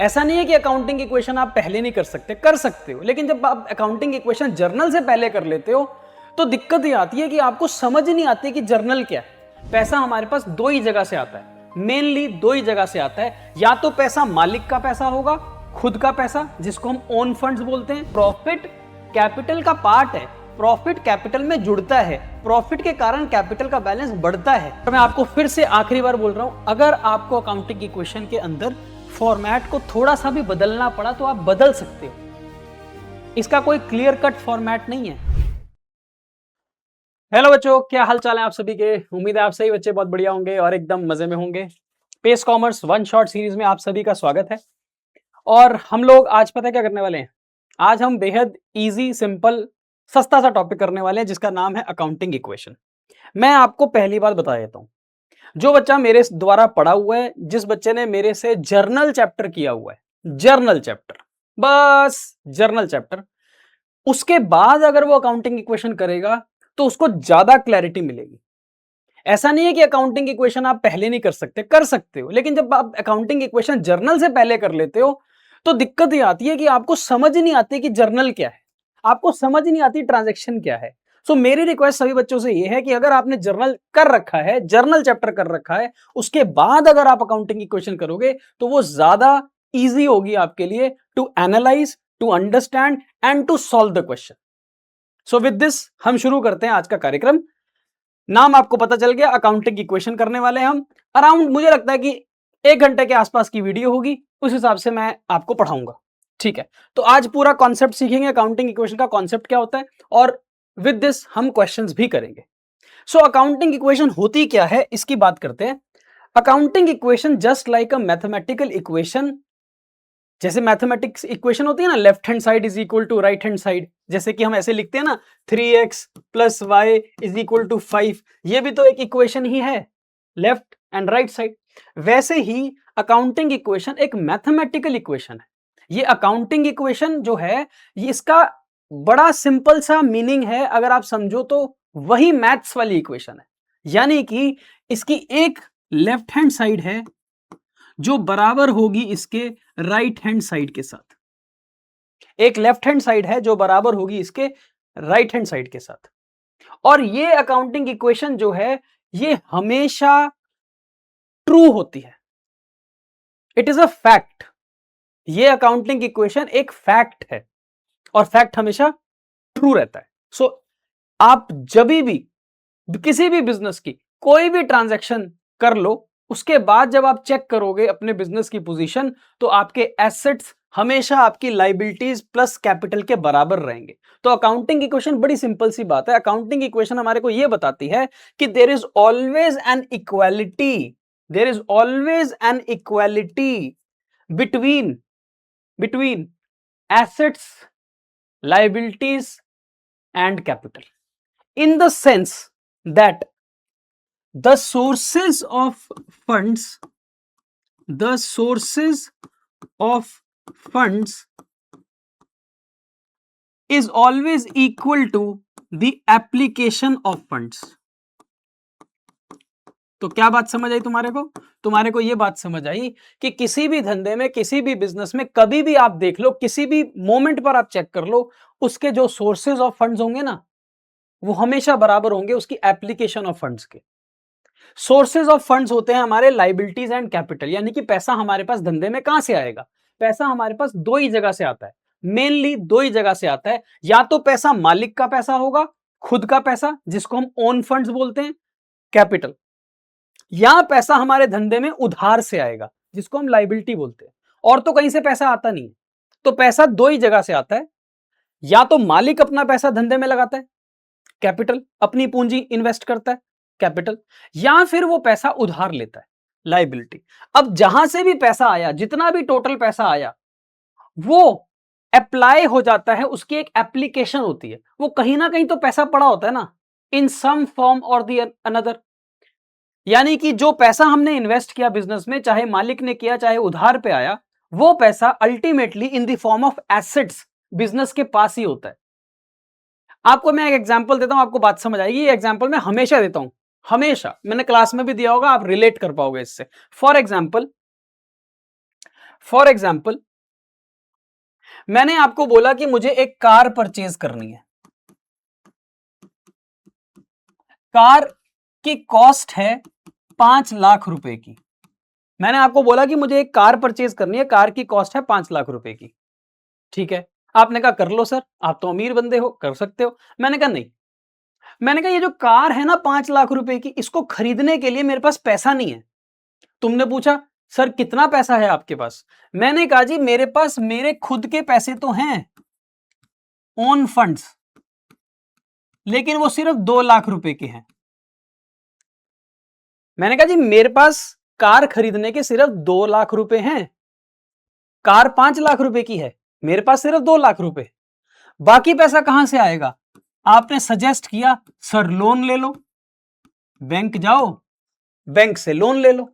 ऐसा नहीं है कि अकाउंटिंग इक्वेशन आप पहले नहीं कर सकते हो, लेकिन जब आप अकाउंटिंग इक्वेशन जर्नल से पहले कर लेते हो तो दिक्कत ये आती है कि आपको समझ नहीं आती कि जर्नल क्या है। पैसा हमारे पास दो ही जगह से आता है, मेनली दो ही जगह से आता है। या तो पैसा मालिक का पैसा होगा, खुद का पैसा, जिसको हम ओन फंड्स बोलते हैं। प्रॉफिट कैपिटल का पार्ट है, प्रॉफिट कैपिटल में जुड़ता है, प्रॉफिट के कारण कैपिटल का बैलेंस बढ़ता है। मैं आपको फिर से आखिरी बार बोल रहा हूं, अगर आपको अकाउंटिंग इक्वेशन के अंदर फॉर्मेट को थोड़ा सा भी बदलना पड़ा तो आप बदल सकते हो, इसका कोई क्लियर कट फॉर्मेट नहीं है। हेलो बच्चों, क्या हाल चाल है आप सभी के। उम्मीद है आप सही बच्चे बहुत बढ़िया होंगे और एकदम मजे में होंगे। Pace commerce one shot series में आप सभी का स्वागत है। और हम लोग आज पता है क्या करने वाले हैं, आज हम बेहद इजी सिंपल सस्ता सा टॉपिक करने वाले हैं जिसका नाम है अकाउंटिंग इक्वेशन। मैं आपको पहली बात बता देता हूं, जो बच्चा मेरे द्वारा पढ़ा हुआ है, जिस बच्चे ने मेरे से जर्नल चैप्टर किया हुआ है, जर्नल चैप्टर, बस जर्नल चैप्टर, उसके बाद अगर वो अकाउंटिंग इक्वेशन करेगा तो उसको ज्यादा क्लैरिटी मिलेगी। ऐसा नहीं है कि अकाउंटिंग इक्वेशन आप पहले नहीं कर सकते हो, लेकिन जब आप अकाउंटिंग इक्वेशन जर्नल से पहले कर लेते हो तो दिक्कत ये आती है कि आपको समझ नहीं आती कि जर्नल क्या है, आपको समझ नहीं आती ट्रांजैक्शन क्या है। सो मेरी रिक्वेस्ट सभी बच्चों से ये है कि अगर आपने जर्नल कर रखा है, जर्नल चैप्टर कर रखा है, उसके बाद अगर आप अकाउंटिंग इक्वेशन करोगे तो वो ज्यादा इजी होगी आपके लिए to analyse, to understand and to solve the question. So with this हम शुरू करते हैं आज का कार्यक्रम। नाम आपको पता चल गया, अकाउंटिंग इक्वेशन करने वाले हैं हम। अराउंड मुझे लगता है कि 1 घंटे के आसपास की वीडियो होगी, उस हिसाब से मैं आपको पढ़ाऊंगा। ठीक है, तो आज पूरा कॉन्सेप्ट सीखेंगे, अकाउंटिंग इक्वेशन का कॉन्सेप्ट क्या होता है, और विद दिस हम क्वेश्चंस भी करेंगे। सो अकाउंटिंग इक्वेशन होती क्या है इसकी बात करते हैं। Accounting equation just like a mathematical equation, जैसे मैथमेटिक्स इक्वेशन होती है ना, left hand side is equal to right hand side, जैसे कि हम ऐसे लिखते हैं ना 3x + y is equal to 5, ये भी तो एक इक्वेशन ही है, लेफ्ट एंड राइट साइड। वैसे ही अकाउंटिंग इक्वेशन एक मैथमेटिकल इक्वेशन है। ये अकाउंटिंग इक्वेशन जो है, ये इसका बड़ा सिंपल सा मीनिंग है, अगर आप समझो तो वही मैथ्स वाली इक्वेशन है। यानी कि इसकी एक लेफ्ट हैंड साइड है जो बराबर होगी इसके राइट हैंड साइड के साथ, एक लेफ्ट हैंड साइड है जो बराबर होगी इसके राइट हैंड साइड के साथ। और ये अकाउंटिंग इक्वेशन जो है ये हमेशा ट्रू होती है, इट इज अ फैक्ट। ये अकाउंटिंग इक्वेशन एक फैक्ट है और फैक्ट हमेशा ट्रू रहता है। सो आप जब भी किसी भी बिजनेस की कोई भी ट्रांजैक्शन कर लो, उसके बाद जब आप चेक करोगे अपने बिजनेस की पोजीशन, तो आपके एसेट्स हमेशा आपकी लाइबिलिटीज प्लस कैपिटल के बराबर रहेंगे। तो अकाउंटिंग इक्वेशन बड़ी सिंपल सी बात है। अकाउंटिंग इक्वेशन हमारे को यह बताती है कि there is always an equality, there is always an equality between between assets, liabilities and capital, in the sense that the sources of funds, the sources of funds is always equal to the application of funds। तो क्या बात समझ आई तुम्हारे को ये बात समझ आई कि किसी भी धंधे में, किसी भी बिजनेस में, कभी भी आप देख लो, किसी भी मोमेंट पर आप चेक कर लो, उसके जो सोर्सेज ऑफ फंड्स होंगे ना, वो हमेशा बराबर होंगे उसकी एप्लीकेशन ऑफ फंड्स के। सोर्सेज ऑफ फंड्स होते हैं हमारे लाइबिलिटीज एंड कैपिटल, यानी कि पैसा हमारे पास धंधे में कहां से आएगा। पैसा हमारे पास दो ही जगह से आता है, मेनली दो ही जगह से आता है। या तो पैसा मालिक का पैसा होगा, खुद का पैसा, जिसको हम ओन फंड्स बोलते हैं, कैपिटल, या पैसा हमारे धंधे में उधार से आएगा, जिसको हम लाइबिलिटी बोलते हैं। और तो कहीं से पैसा आता नहीं। तो पैसा दो ही जगह से आता है, या तो मालिक अपना पैसा धंधे में लगाता है, कैपिटल, अपनी पूंजी इन्वेस्ट करता है, कैपिटल, या फिर वो पैसा उधार लेता है, लाइबिलिटी। अब जहां से भी पैसा आया, जितना भी टोटल पैसा आया, वो अप्लाई हो जाता है, उसकी एक एप्लीकेशन होती है। वो कहीं ना कहीं तो पैसा पड़ा होता है ना, इन सम फॉर्म और दी अनदर। यानी कि जो पैसा हमने इन्वेस्ट किया बिजनेस में, चाहे मालिक ने किया चाहे उधार पे आया, वो पैसा ultimately in the form of assets business के पास ही होता है। आपको मैं एक एग्जांपल देता हूं, आपको बात समझ आएगी। ये एग्जांपल मैं हमेशा देता हूं, हमेशा, मैंने क्लास में भी दिया होगा, आप रिलेट कर पाओगे इससे। फॉर एग्जांपल, फॉर एग्जाम्पल मैंने आपको बोला कि मुझे एक कार परचेज करनी है, कार की कॉस्ट है 5 लाख रुपए की। मैंने आपको बोला कि मुझे एक कार परचेज करनी है, कार की कॉस्ट है 5 लाख रुपए की। ठीक है, आपने कहा कर लो सर, आप तो अमीर बंदे हो, कर सकते हो। मैंने कहा नहीं, मैंने कहा ये जो कार है ना 5 लाख रुपए की, इसको खरीदने के लिए मेरे पास पैसा नहीं है। तुमने पूछा सर कितना पैसा है आपके पास? मैंने कहा जी मेरे पास मेरे खुद के पैसे तो हैं, ओन फंड्स, लेकिन वो सिर्फ 2 लाख रुपए के हैं। मैंने कहा जी मेरे पास कार खरीदने के सिर्फ 2 लाख रुपए हैं, कार 5 लाख रुपए की है, मेरे पास सिर्फ 2 लाख रुपए, बाकी पैसा कहां से आएगा? आपने सजेस्ट किया सर लोन ले लो, बैंक जाओ, बैंक से लोन ले लो।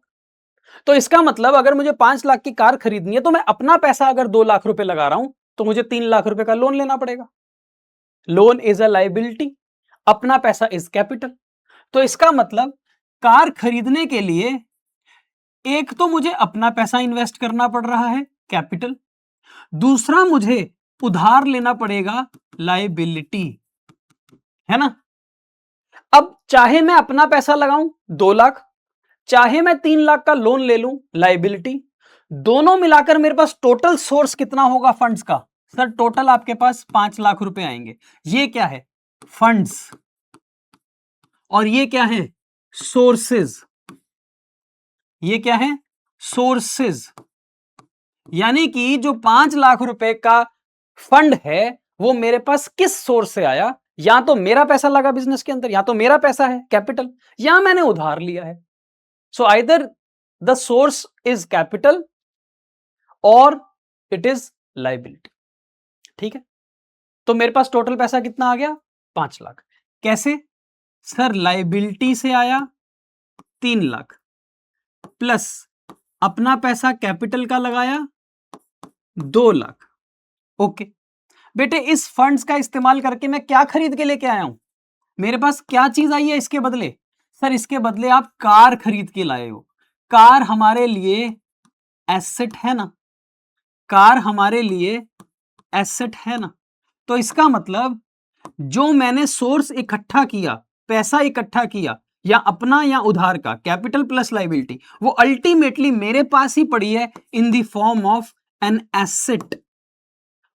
तो इसका मतलब अगर मुझे 5 लाख की कार खरीदनी है तो मैं अपना पैसा अगर 2 लाख रुपए लगा रहा हूं तो मुझे 3 लाख रुपए का लोन लेना पड़ेगा। लोन इज अ लाइबिलिटी, अपना पैसा इज कैपिटल। तो इसका मतलब कार खरीदने के लिए एक तो मुझे अपना पैसा इन्वेस्ट करना पड़ रहा है, कैपिटल, दूसरा मुझे उधार लेना पड़ेगा, लाइबिलिटी, है ना। अब चाहे मैं अपना पैसा लगाऊं 2 लाख, चाहे मैं 3 लाख का लोन ले लूं, लाइबिलिटी, दोनों मिलाकर मेरे पास टोटल सोर्स कितना होगा फंड्स का? सर टोटल आपके पास 5 लाख रुपए आएंगे। ये क्या है? फंड्स। और ये क्या है? सोर्सेज। ये क्या है? सोर्सेज। यानी कि जो 5 लाख रुपए का फंड है वो मेरे पास किस सोर्स से आया? या तो मेरा पैसा लगा बिजनेस के अंदर, या तो मेरा पैसा है कैपिटल, या मैंने उधार लिया है। So either the source is capital और इट इज लाइबिलिटी। ठीक है, तो मेरे पास टोटल पैसा कितना आ गया? 5 लाख। कैसे? सर लाइबिलिटी से आया 3 लाख, प्लस अपना पैसा कैपिटल का लगाया 2 लाख। ओके बेटे, इस फंड्स का इस्तेमाल करके मैं क्या खरीद के लेके आया हूं? मेरे पास क्या चीज आई है इसके बदले? सर इसके बदले आप कार खरीद के लाए हो। कार हमारे लिए एसेट है ना, कार हमारे लिए एसेट है ना। तो इसका मतलब जो मैंने सोर्स इकट्ठा किया, पैसा इकट्ठा किया, या अपना या उधार का, कैपिटल प्लस लाइबिलिटी, वो अल्टीमेटली मेरे पास ही पड़ी है in the form of an asset.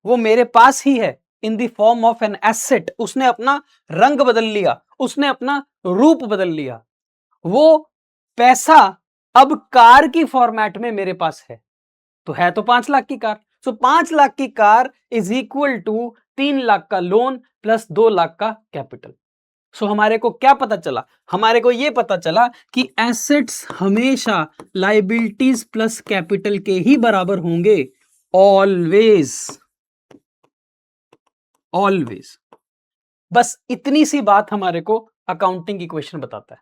वो मेरे पास ही है in the form of an asset. उसने अपना रंग बदल लिया, उसने अपना रूप बदल लिया। वो पैसा अब कार की फॉर्मेट में मेरे पास है। तो है तो 5 लाख की कार। सो 5 लाख की car is equal to 3 lakh का लोन प्लस 2 लाख का कैपिटल। सो हमारे को क्या पता चला? हमारे को यह पता चला कि एसेट्स हमेशा लाइबिलिटीज प्लस कैपिटल के ही बराबर होंगे, ऑलवेज, ऑलवेज। बस इतनी सी बात हमारे को अकाउंटिंग इक्वेशन बताता है।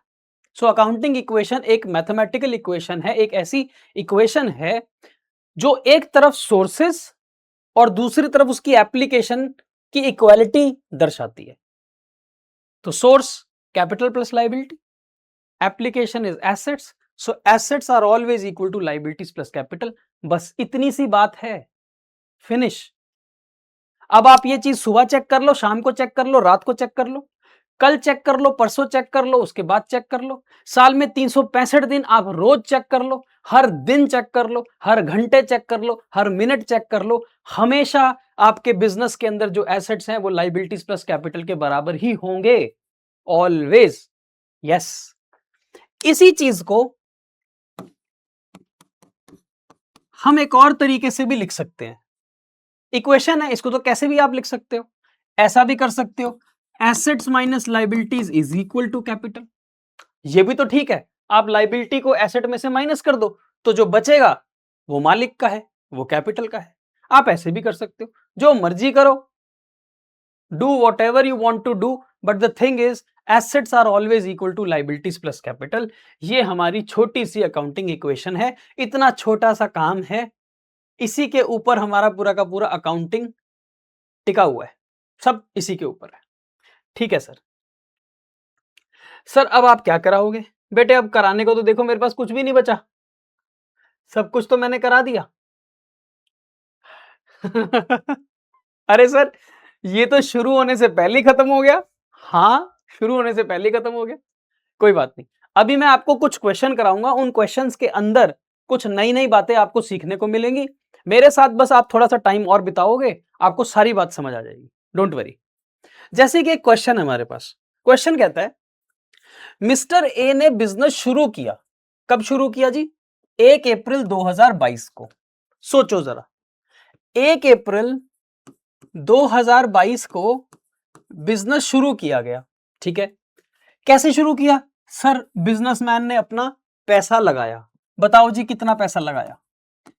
सो अकाउंटिंग इक्वेशन एक मैथमेटिकल इक्वेशन है, एक ऐसी इक्वेशन है जो एक तरफ सोर्सेस और दूसरी तरफ उसकी एप्लीकेशन की इक्वालिटी दर्शाती है। तो source capital plus liability, application is assets, so assets are always equal to liabilities plus capital. बस इतनी सी बात है, फिनिश। अब आप ये चीज सुबह चेक कर लो, शाम को चेक कर लो, रात को चेक कर लो, कल चेक कर लो, परसों चेक कर लो, उसके बाद चेक कर लो, साल में 365 दिन आप रोज चेक कर लो, हर दिन चेक कर लो, हर घंटे चेक कर लो, हर मिनट चेक कर लो। हमेशा आपके बिजनेस के अंदर जो एसेट्स हैं वो लाइबिलिटीज प्लस कैपिटल के बराबर ही होंगे, ऑलवेज। यस, इसी चीज को हम एक और तरीके से भी लिख सकते हैं। इक्वेशन है, इसको तो कैसे भी आप लिख सकते हो, ऐसा भी कर सकते हो, assets minus liabilities is equal to capital. ये भी तो ठीक है, आप लाइबिलिटी को एसेट में से माइनस कर दो तो जो बचेगा वो मालिक का है, वो कैपिटल का है। आप ऐसे भी कर सकते हो, जो मर्जी करो, do whatever you want to do, but the thing is assets are always equal to liabilities plus capital. ये हमारी छोटी सी अकाउंटिंग इक्वेशन है, इतना छोटा सा काम है, इसी के ऊपर हमारा पूरा का पूरा अकाउंटिंग टिका हुआ है, सब इसी के ऊपर है। ठीक है सर। सर अब आप क्या कराओगे? बेटे अब कराने को तो देखो मेरे पास कुछ भी नहीं बचा, सब कुछ तो मैंने करा दिया। अरे सर, ये तो शुरू होने से पहले ही खत्म हो गया। हाँ, शुरू होने से पहले ही खत्म हो गया। कोई बात नहीं। अभी मैं आपको कुछ क्वेश्चन कराऊंगा, उन क्वेश्चंस के अंदर कुछ नई-नई बातें आपको सीखने को मिलेंगी। मेरे साथ बस आप थोड़ा-सा टाइम और बिताओगे, आपको सारी बात समझ आ जाएगी। Don't worry. जैसे कि एक क्वेश्चन है हमारे पास। क्वेश्चन कहता है, मिस्टर ए ने बिजनेस शुरू किया। कब शुरू किया जी? 1 अप्रैल 2022 को। सोचो जरा, 1 अप्रैल 2022 को बिजनेस शुरू किया गया, ठीक है। कैसे शुरू किया? सर, बिजनेसमैन ने अपना पैसा लगाया। बताओ जी, कितना पैसा लगाया?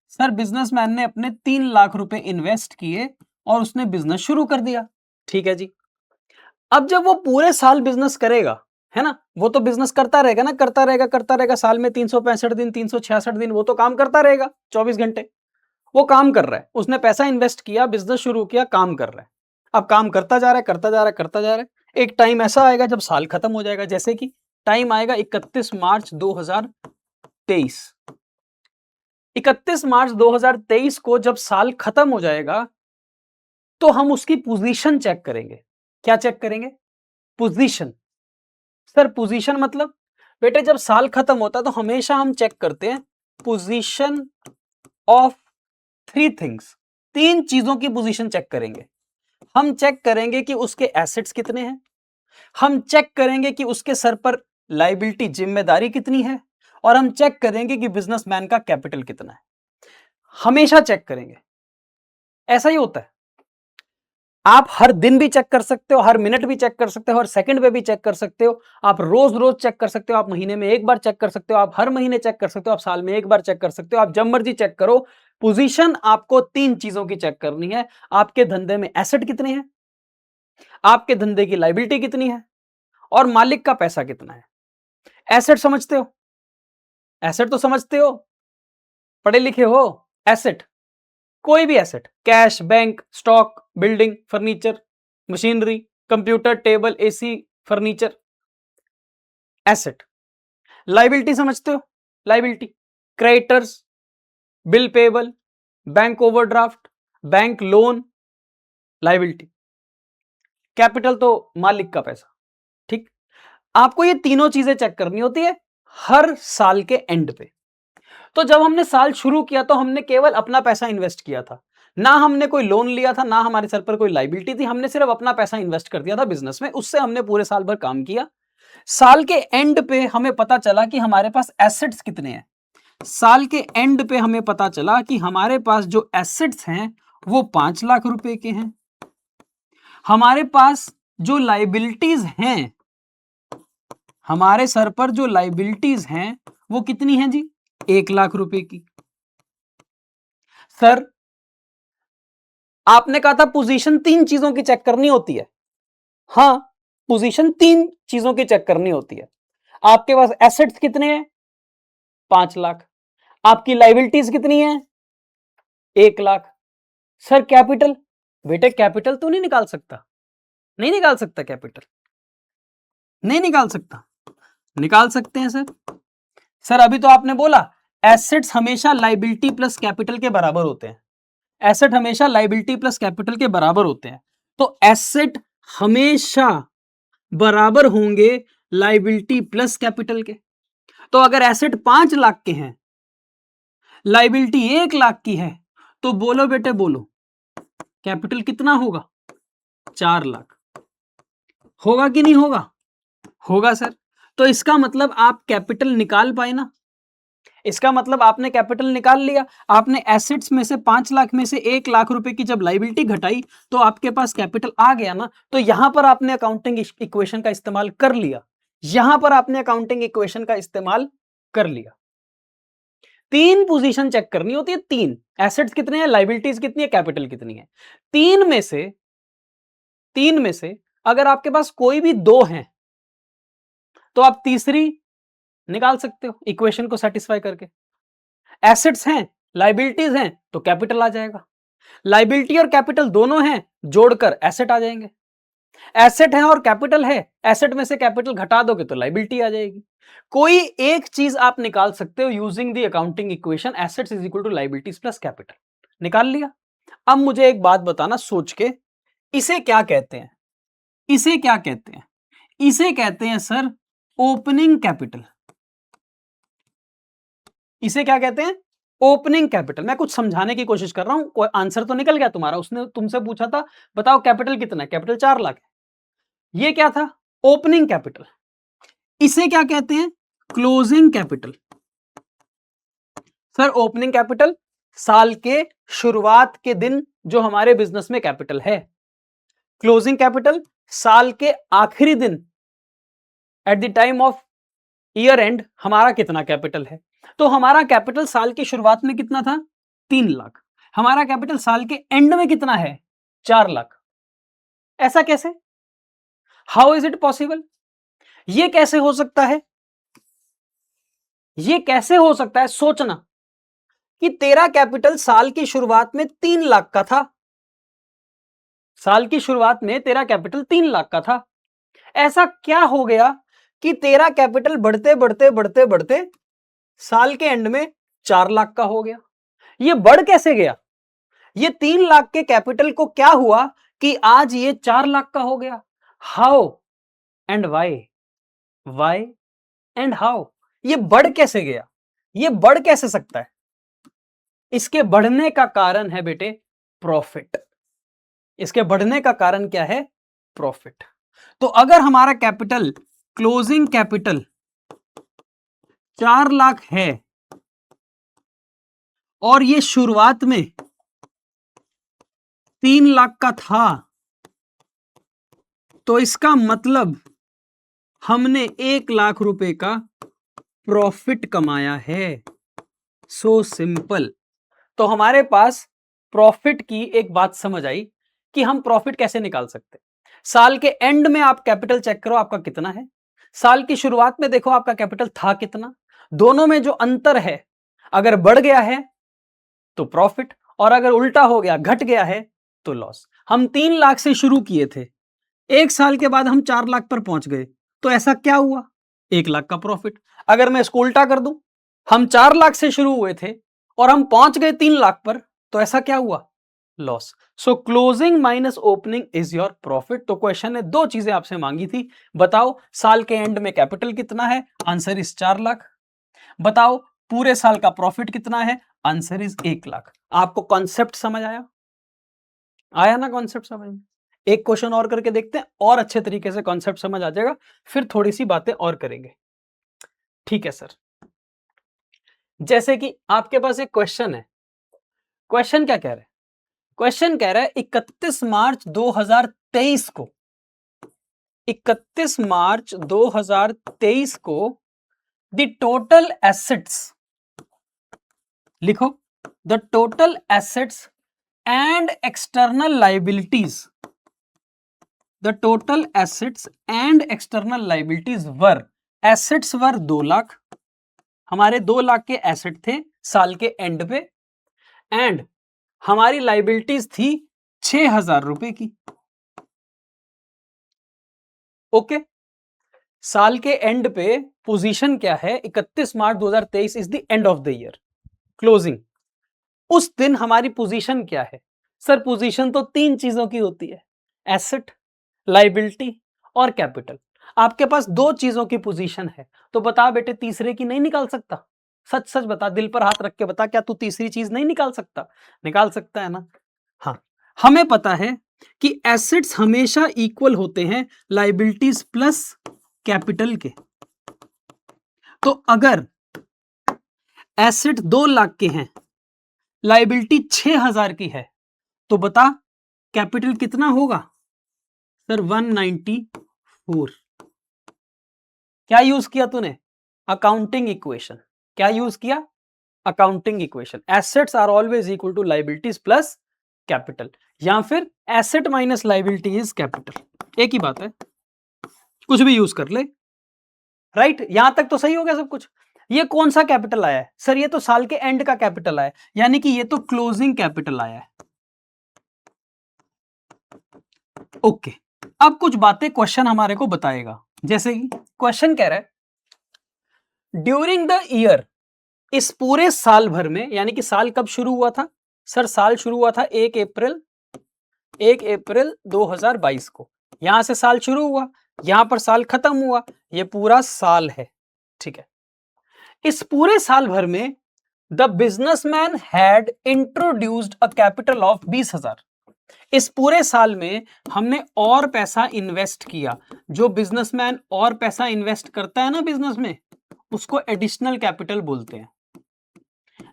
सर, बिजनेसमैन ने अपने 3 लाख रुपए इन्वेस्ट किए और उसने बिजनेस शुरू कर दिया। ठीक है जी। अब जब वो पूरे साल बिजनेस करेगा, है ना, वो तो बिजनेस करता रहेगा ना, करता रहेगा। साल में 365 दिन, 366 दिन वो तो काम करता रहेगा, 24 घंटे वो काम कर रहा है। उसने पैसा इन्वेस्ट किया, बिजनेस शुरू किया, काम कर रहा है। अब काम करता जा रहा है, करता जा रहा है। एक टाइम ऐसा आएगा जब साल खत्म हो जाएगा, जैसे कि टाइम आएगा 31 मार्च 2023। 31 मार्च 2023 को जब साल खत्म हो जाएगा, तो हम उसकी पोजीशन चेक करेंगे। क्या चेक करेंगे? पोजीशन। सर, पोजीशन मतलब? बेटे, जब साल खत्म होता है तो हमेशा हम चेक करते हैं पोजीशन ऑफ 3 थिंग्स। 3 चीजों की पोजीशन चेक करेंगे। हम चेक करेंगे कि उसके एसेट्स कितने हैं, हम चेक करेंगे कि उसके सर पर लायबिलिटी, जिम्मेदारी कितनी है, और हम चेक करेंगे कि बिजनेसमैन का कैपिटल कितना है। हमेशा चेक करेंगे। ऐसा ही होता है। आप हर दिन भी चेक कर सकते हो, हर मिनट भी चेक कर सकते हो, हर सेकंड पे भी चेक कर सकते हो। आप रोज रोज चेक कर सकते हो, आप महीने में एक बार चेक कर सकते हो, आप हर महीने चेक कर सकते हो, आप साल में एक बार चेक कर सकते हो, आप जब मर्जी चेक करो। पोजीशन आपको 3 चीजों की चेक करनी है। आपके धंधे में एसेट कितने हैं, आपके धंधे की लायबिलिटी कितनी है, और मालिक का पैसा कितना है। एसेट समझते हो? एसेट तो समझते हो, पढ़े लिखे हो। एसेट, कोई भी asset, cash, bank, stock, building, furniture, machinery, computer, table, AC, furniture, asset. Liability समझते हो? Liability, creditors, bill payable, bank overdraft, bank loan, liability. Capital तो मालिक का पैसा। ठीक। आपको ये तीनों चीजें चेक करनी होती है हर साल के एंड पे। तो जब हमने साल शुरू किया तो हमने केवल अपना पैसा इन्वेस्ट किया था, ना हमने कोई लोन लिया था, ना हमारे सर पर कोई लायबिलिटी थी। हमने सिर्फ अपना पैसा इन्वेस्ट कर दिया था बिजनेस में, उससे हमने पूरे साल भर काम किया। साल के एंड पे हमें पता चला कि हमारे पास एसेट्स कितने हैं। साल के एंड पे हमें पता चला कि हमारे पास जो एसेट्स हैं वो 5 लाख रुपए के हैं। हमारे पास जो लायबिलिटीज हैं, हमारे सर पर जो लायबिलिटीज हैं वो कितनी हैं जी? 1 लाख रुपए की। सर, आपने कहा था पोजीशन 3 चीजों की चेक करनी होती है। हां, पोजीशन 3 चीजों की चेक करनी होती है। आपके पास एसेट्स कितने हैं? 5 लाख। आपकी लायबिलिटीज कितनी है? 1 लाख। Sir, capital? बेटे, कैपिटल तो नहीं निकाल सकता, नहीं निकाल सकता कैपिटल, नहीं निकाल सकता। निकाल सकते हैं सर। सर, अभी तो आपने बोला एसेट्स हमेशा लायबिलिटी प्लस कैपिटल के बराबर होते हैं। एसेट हमेशा लायबिलिटी प्लस कैपिटल के बराबर होते हैं। तो एसेट हमेशा बराबर होंगे लायबिलिटी प्लस कैपिटल के। तो अगर एसेट 5 लाख के हैं, लायबिलिटी 1 लाख की है, तो बोलो बेटे बोलो, कैपिटल कितना होगा? 4 लाख। होगा कि नहीं होगा? होगा सर। तो इसका मतलब आप कैपिटल निकाल पाए ना। इसका मतलब आपने कैपिटल निकाल लिया। आपने एसेट्स में से 5 लाख में से 1 लाख रुपए की जब लायबिलिटी घटाई तो आपके पास कैपिटल आ गया ना। तो यहां पर आपने अकाउंटिंग इक्वेशन का इस्तेमाल कर लिया। यहां पर आपने अकाउंटिंग इक्वेशन का इस्तेमाल कर लिया। 3 पोजीशन चेक करनी होती है। 3 एसेट्स कितने हैं, लायबिलिटीज कितनी है, कैपिटल कितनी है। 3 में से अगर आपके पास कोई भी 2 हैं तो आप तीसरी निकाल सकते हो इक्वेशन को सेटिस्फाई करके। एसेट्स हैं, लायबिलिटीज हैं, तो कैपिटल आ जाएगा। लायबिलिटी और कैपिटल दोनों हैं, जोड़कर एसेट आ जाएंगे। एसेट है और कैपिटल है, एसेट में से कैपिटल घटा दोगे तो लायबिलिटी आ जाएगी। कोई एक चीज आप निकाल सकते हो using the accounting equation assets is equal to liabilities plus capital. निकाल लिया। अब मुझे एक बात बताना सोच के, इसे क्या कहते हैं? इसे क्या कहते हैं? इसे कहते हैं सर ओपनिंग कैपिटल। इसे क्या कहते हैं? Opening capital. मैं कुछ समझाने की कोशिश कर रहा हूं, कोई आंसर तो निकल गया तुम्हारा। उसने तुमसे पूछा था बताओ कैपिटल कितना है, कैपिटल 4 लाख है। ये क्या था? Opening capital. इसे क्या कहते हैं? Closing capital. Sir opening capital साल के शुरुआत के दिन जो हमारे बिजनेस में कैपिटल है। क्लोजिंग कैपिटल साल के आखिरी दिन, at the time of year and, हमारा कितना कैपिटल है। तो हमारा कैपिटल साल की शुरुआत में कितना था? 3 लाख। हमारा कैपिटल साल के एंड में कितना है? 4 लाख। ऐसा कैसे? How is it possible? ये कैसे हो सकता है? ये कैसे हो सकता है? सोचना कि तेरा कैपिटल साल की शुरुआत में 3 लाख का था। साल की शुरुआत में तेरा कैपिटल 3 लाख का था। ऐसा क्या हो गया कि तेरा कैपिटल बढ़ते बढ़ते बढ़ते बढ़ते साल के एंड में 4 लाख का हो गया? ये बढ़ कैसे गया? ये 3 लाख के कैपिटल को क्या हुआ कि आज ये 4 लाख का हो गया? How and why? Why and how? ये बढ़ कैसे गया? ये बढ़ कैसे सकता है? इसके बढ़ने का कारण है बेटे प्रॉफिट। इसके बढ़ने का कारण क्या है? प्रॉफिट। तो अगर हमारा कैपिटल, क्लोजिंग कैपिटल 4 लाख है और ये शुरुआत में 3 लाख का था, तो इसका मतलब हमने 1 लाख रुपए का प्रॉफिट कमाया है। So simple. तो हमारे पास प्रॉफिट की एक बात समझ आई कि हम प्रॉफिट कैसे निकाल सकते हैं। साल के एंड में आप कैपिटल चेक करो आपका कितना है, साल की शुरुआत में देखो आपका कैपिटल था कितना, दोनों में जो अंतर है, अगर बढ़ गया है तो प्रॉफिट, और अगर उल्टा हो गया, घट गया है, तो लॉस। हम 3 लाख से शुरू किए थे, 1 साल के बाद हम 4 लाख पर पहुंच गए, तो ऐसा क्या हुआ? 1 लाख का प्रॉफिट। अगर मैं इसको उल्टा कर दूं, हम 4 लाख से शुरू हुए थे और हम पहुंच गए 3 लाख पर, तो ऐसा क्या हुआ? Loss. So closing minus opening is your profit. तो क्वेश्चन ने 2 चीजें आपसे मांगी थी, बताओ साल के एंड में कैपिटल कितना है, आंसर इज 4 लाख। बताओ पूरे साल का प्रॉफिट कितना है, आंसर इज 1 लाख। आपको कॉन्सेप्ट समझ आया? आया ना कॉन्सेप्ट समझ में? एक क्वेश्चन और करके देखते हैं, और अच्छे तरीके से कॉन्सेप्ट समझ आ जाएगा, फिर थोड़ी सी बातें और करेंगे। ठीक है सर। जैसे कि आपके पास एक क्वेश्चन है, क्वेश्चन क्या कह रहा है? क्वेश्चन कह रहा है 31 मार्च 2023 को, 31 मार्च 2023 को द टोटल एसेट्स, लिखो, the total assets and external liabilities, the total assets and external liabilities were, assets were 2 lakh, हमारे 2 लाख के एसेट थे साल के एंड पे, एंड हमारी लाइबिलिटीज थी 6,000 रुपए की। ओके, साल के एंड पे पोजीशन क्या है? 31 March 2023 is the end of the year, closing. उस दिन हमारी पोजीशन क्या है? सर पोजीशन तो 3 चीजों की होती है, एसेट, लाइबिलिटी और कैपिटल। आपके पास 2 चीजों की पोजीशन है, तो बता बेटे तीसरे की नहीं निकाल सकता? सच सच बता, दिल पर हाथ रख के बता, क्या तू तीसरी चीज नहीं निकाल सकता? निकाल सकता है ना? हाँ, हमें पता है कि एसेट्स हमेशा इक्वल होते हैं लाइबिलिटीज प्लस कैपिटल के। तो अगर एसेट 2 लाख के हैं, लाइबिलिटी 6,000 की है, तो बता कैपिटल कितना होगा? सर 194। क्या यूज किया तूने? Accounting equation. क्या यूज किया? Accounting equation. Assets are always equal to liabilities plus capital, या फिर asset minus liability is capital, एक ही बात है, कुछ भी यूज कर ले। राइट, यहां तक तो सही हो गया सब कुछ। ये कौन सा कैपिटल आया है? सर ये तो साल के एंड का कैपिटल आया है, यानी कि ये तो क्लोजिंग कैपिटल आया है। ओके, अब कुछ बातें क्वेश्चन हमारे को बताएगा। जैसे कि क्वेश्चन कह रहा है ड्यूरिंग द ईयर, इस पूरे साल भर में, यानी कि साल कब शुरू हुआ था? सर साल शुरू हुआ था 1 अप्रैल 2022 को, यहां से साल शुरू हुआ, यहां पर साल खत्म हुआ, ये पूरा साल है, ठीक है। इस पूरे साल भर में the businessman had introduced a capital of 20,000। इस पूरे साल में हमने और पैसा इन्वेस्ट किया। जो बिजनेसमैन और पैसा इन्वेस्ट करता है ना बिजनेस में, उसको एडिशनल कैपिटल बोलते हैं।